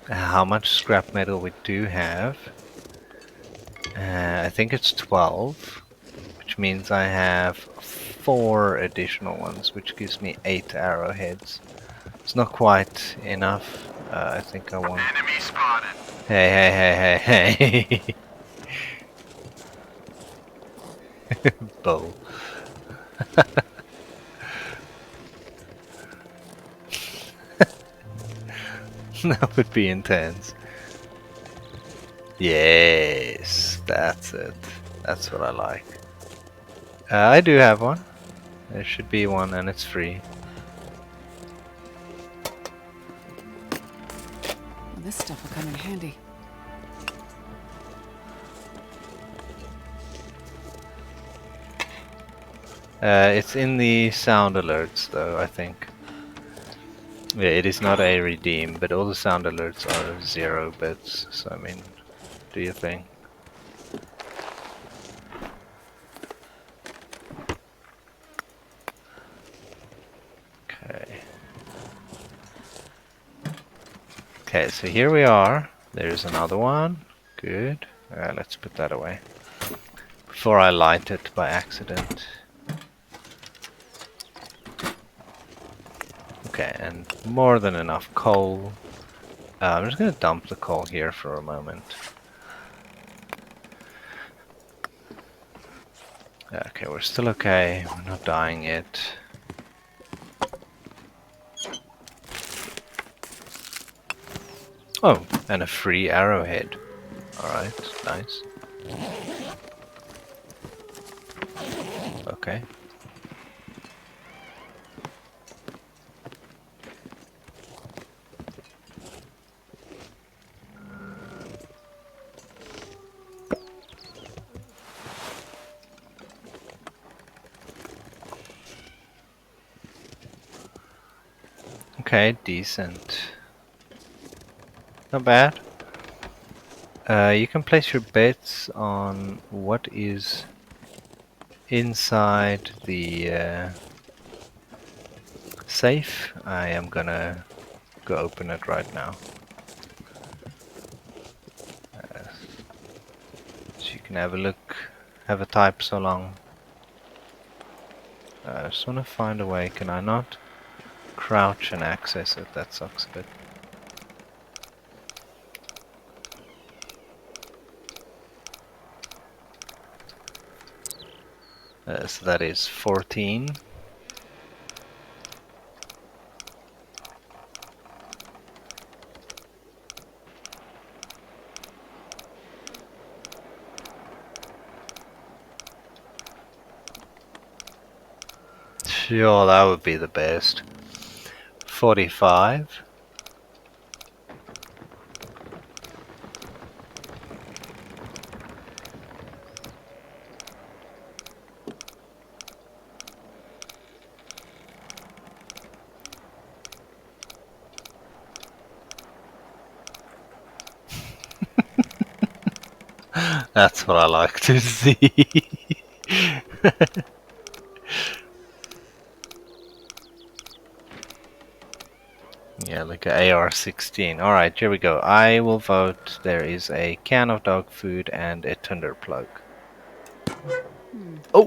how much scrap metal we do have. I think it's 12, which means I have 4 additional ones, which gives me 8 arrowheads. It's not quite enough. I think I want. Enemy spotted. Hey. Bow. That would be intense. Yes, that's it. That's what I like. I do have one. There should be one, and it's free. Well, this stuff will come in handy. It's in the sound alerts, though, I think. Yeah, it is not a redeem, but all the sound alerts are 0 bits, so I mean, do your thing. Okay. Okay, so here we are. There's another one. Good. Let's put that away. Before I light it by accident. Okay, and more than enough coal. I'm just gonna dump the coal here for a moment. Okay, we're still okay. We're not dying yet. Oh, and a free arrowhead. Alright, nice. Okay. Okay, decent. Not bad. You can place your bets on what is inside the safe. I am gonna go open it right now. So you can have a look, have a type so long. I just wanna find a way. Can I not crouch and access it? That sucks a bit. So that is 14. Sure, that would be the best. 45. That's what I like to see. Yeah, like a AR-16. Alright, here we go. I will vote there is a can of dog food and a tinder plug. Oh,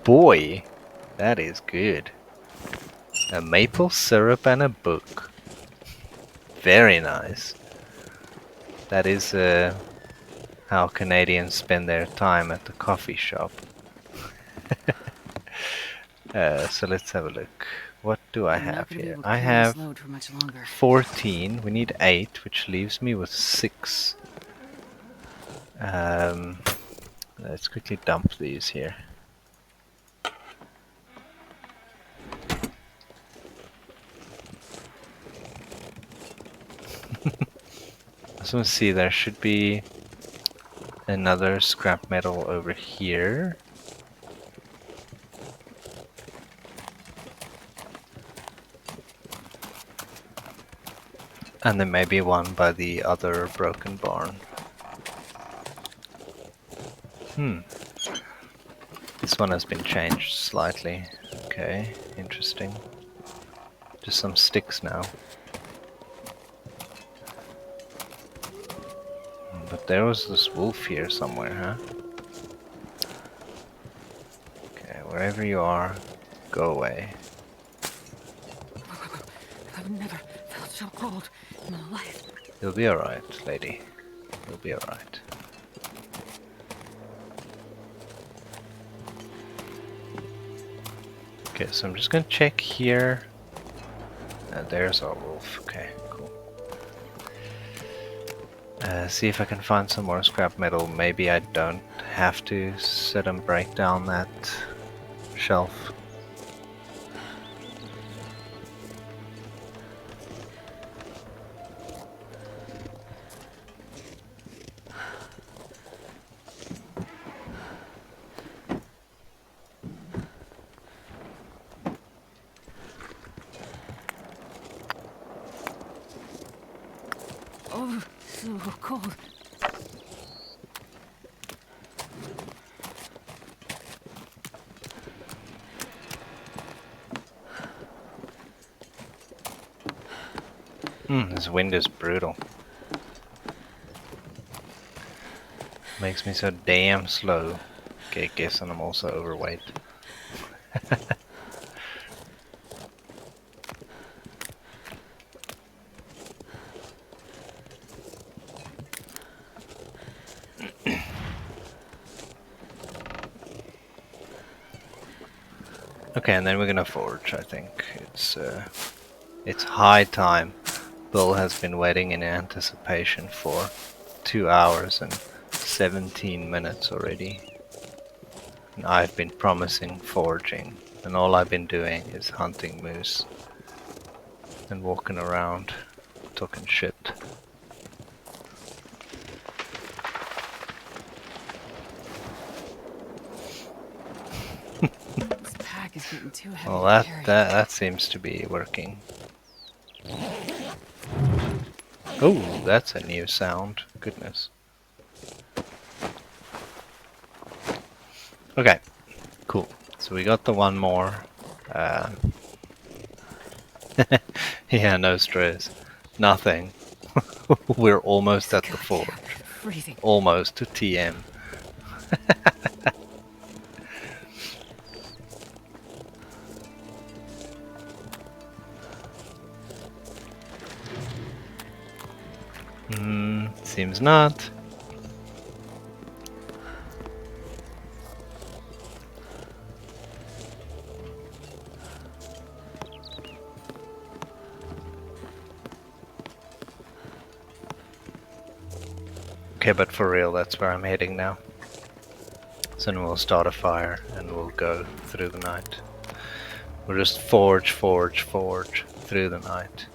boy. That is good. A maple syrup and a book. Very nice. That is how Canadians spend their time at the coffee shop. So let's have a look. What do I have here? I have 14. We need 8, which leaves me with 6. Let's quickly dump these here. I just want to see, there should be another scrap metal over here. And there may be one by the other broken barn. This one has been changed slightly. Okay, interesting. Just some sticks now. But there was this wolf here somewhere, huh? Okay, wherever you are, go away. I've never felt so cold in my life. You'll be alright, lady. You'll be alright. Okay, so I'm just gonna check here. There's our wolf. Okay, cool. See if I can find some more scrap metal. Maybe I don't have to sit and break down that shelf. Oh, so cold. This wind is brutal. Makes me so damn slow. Okay, guessing I'm also overweight. Okay, and then we're gonna forge, I think. It's high time. Bill has been waiting in anticipation for 2 hours and 17 minutes already. And I've been promising foraging, and all I've been doing is hunting moose and walking around talking shit. This pack is getting too heavy Well, to carry. that seems to be working. Oh, that's a new sound. Goodness. Okay, cool. So we got the one more. Yeah, no stress. Nothing. We're almost at the forge. Freezing. Almost to TM. Seems not. Okay, but for real, that's where I'm heading now. So then we'll start a fire and we'll go through the night. We'll just forge through the night.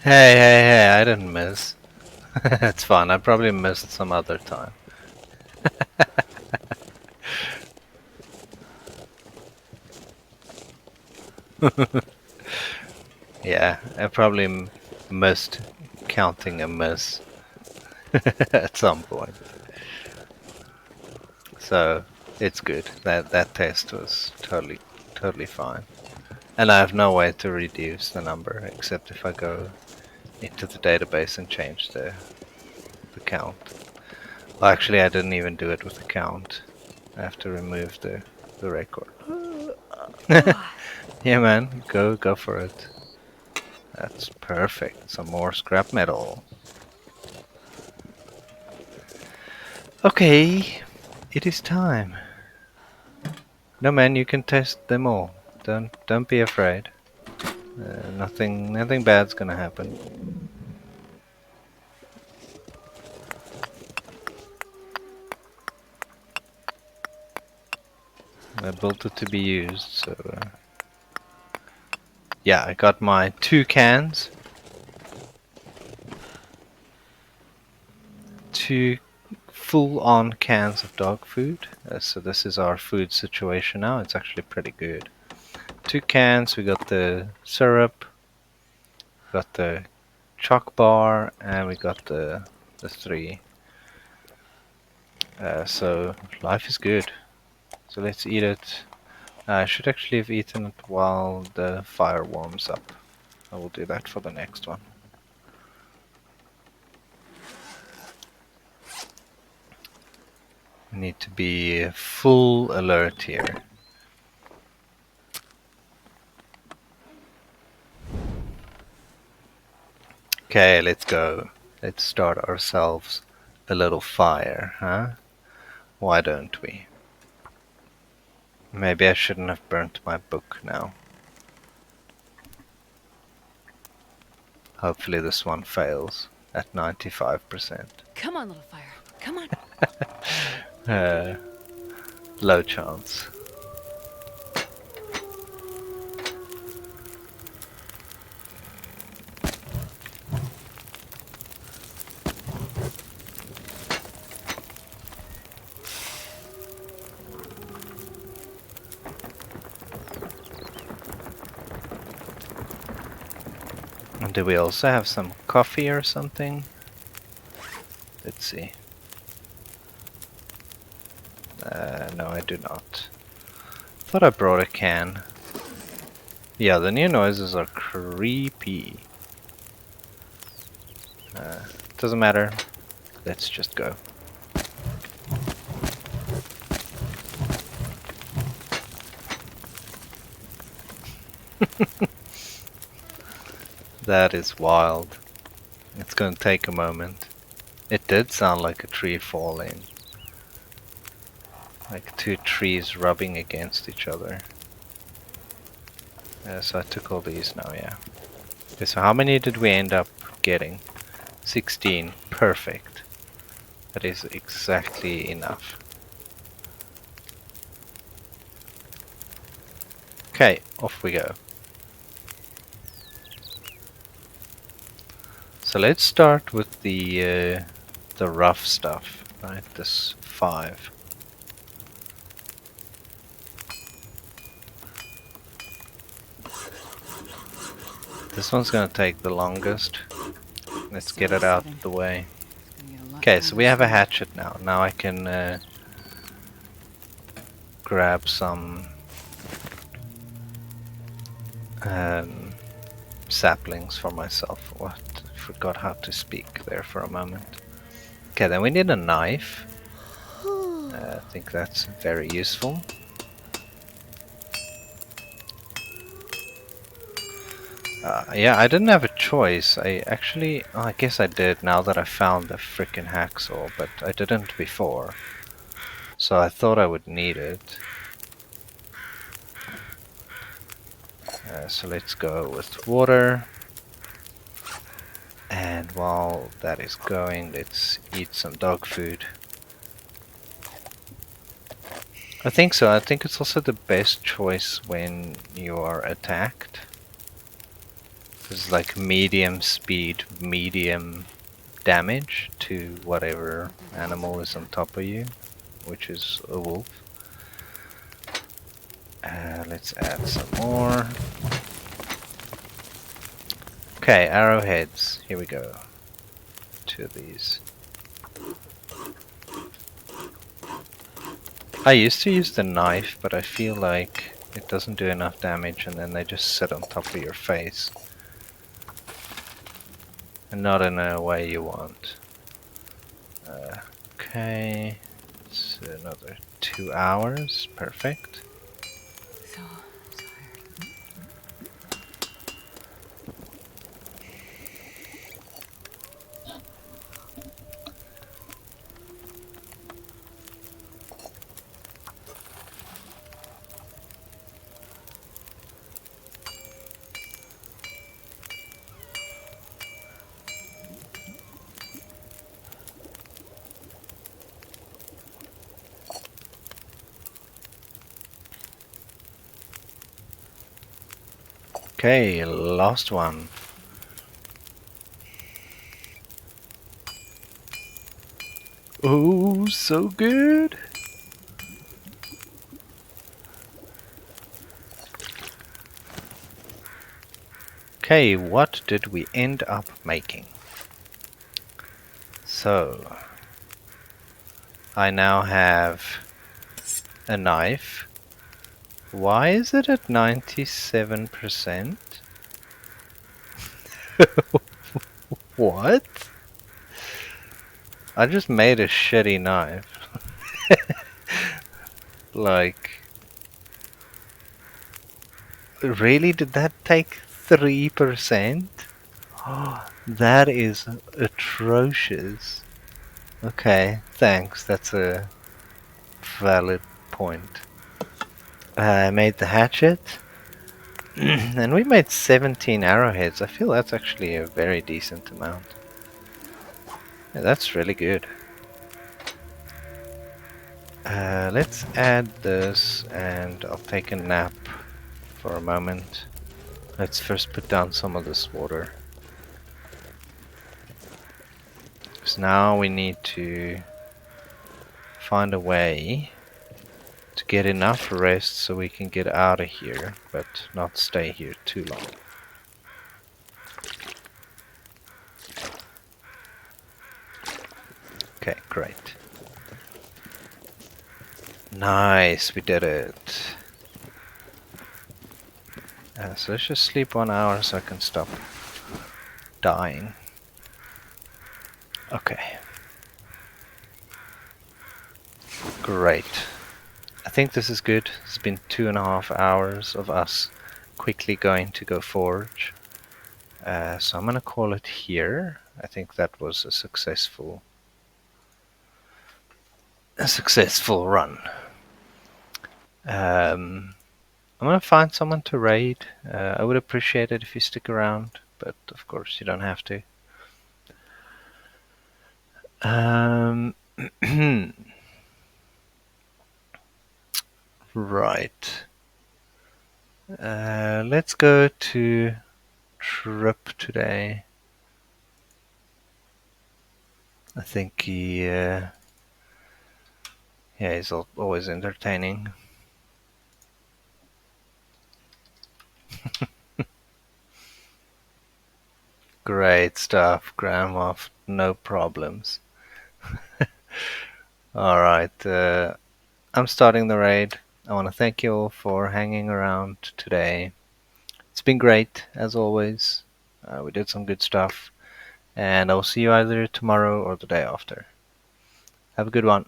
Hey, I didn't miss. It's fine, I probably missed some other time. Yeah, I probably missed counting a miss at some point. So it's good. That test was totally fine. And I have no way to reduce the number except if I go into the database and change the count. Well, actually, I didn't even do it with the count. I have to remove the record. Yeah, man, go for it. That's perfect. Some more scrap metal. Okay, it is time. No, man, you can test them all. Don't be afraid. Nothing bad's gonna happen. I built it to be used, so yeah, I got my 2 cans. 2 full-on cans of dog food. So this is our food situation now. It's actually pretty good. 2 cans. We got the syrup, got the choc bar, and we got the 3. So life is good. So let's eat it. I should actually have eaten it while the fire warms up. I will do that for the next one. We need to be full alert here. Okay, let's go. Let's start ourselves a little fire, huh? Why don't we? Maybe I shouldn't have burnt my book now. Hopefully this one fails at 95%. Come on, little fire. Come on. Low chance. And do we also have some coffee or something? Let's see. No, I do not. Thought I brought a can. Yeah, the new noises are creepy. Doesn't matter. Let's just go. That is wild. It's gonna take a moment. It did sound like a tree falling. Like 2 trees rubbing against each other. So I took all these now, yeah. Okay, so how many did we end up getting? 16. Perfect. That is exactly enough. Okay, off we go. So let's start with the rough stuff, right? This 5. This one's gonna take the longest. Let's get it out of the way. Okay, so we have a hatchet now. Now I can grab some saplings for myself. What? Forgot how to speak there for a moment. Okay, then we need a knife. I think that's very useful. Yeah, I didn't have a choice. I guess I did now that I found the frickin' hacksaw, but I didn't before. So I thought I would need it. So let's go with water. And while that is going, let's eat some dog food. I think so. I think it's also the best choice when you are attacked. It's like medium speed, medium damage to whatever animal is on top of you, which is a wolf. Let's add some more. Okay, arrowheads. Here we go. 2 of these. I used to use the knife, but I feel like it doesn't do enough damage and then they just sit on top of your face. And not in a way you want. Okay, it's another 2 hours. Perfect. So tired. Okay, last one. Oh, so good. Okay, what did we end up making? So, I now have a knife. Why is it at 97%? What? I just made a shitty knife. Like, really? Did that take 3%? That is atrocious. Okay, thanks. That's a valid point. I made the hatchet, and we made 17 arrowheads. I feel that's actually a very decent amount. Yeah, that's really good. Let's add this, and I'll take a nap for a moment. Let's first put down some of this water. Because now we need to find a way to get enough rest so we can get out of here, but not stay here too long. Okay, great. Nice, we did it. So let's just sleep 1 hour so I can stop dying. Okay. Great. I think this is good. It's been 2.5 hours of us quickly going to go forge. So I'm gonna call it here. I think that was a successful run. I'm gonna find someone to raid. I would appreciate it if you stick around, but of course you don't have to. Right. Let's go to Trip today. I think yeah, he's always entertaining. Great stuff, Grandma. No problems. Alright, I'm starting the raid. I want to thank you all for hanging around today. It's been great, as always. We did some good stuff. And I'll see you either tomorrow or the day after. Have a good one.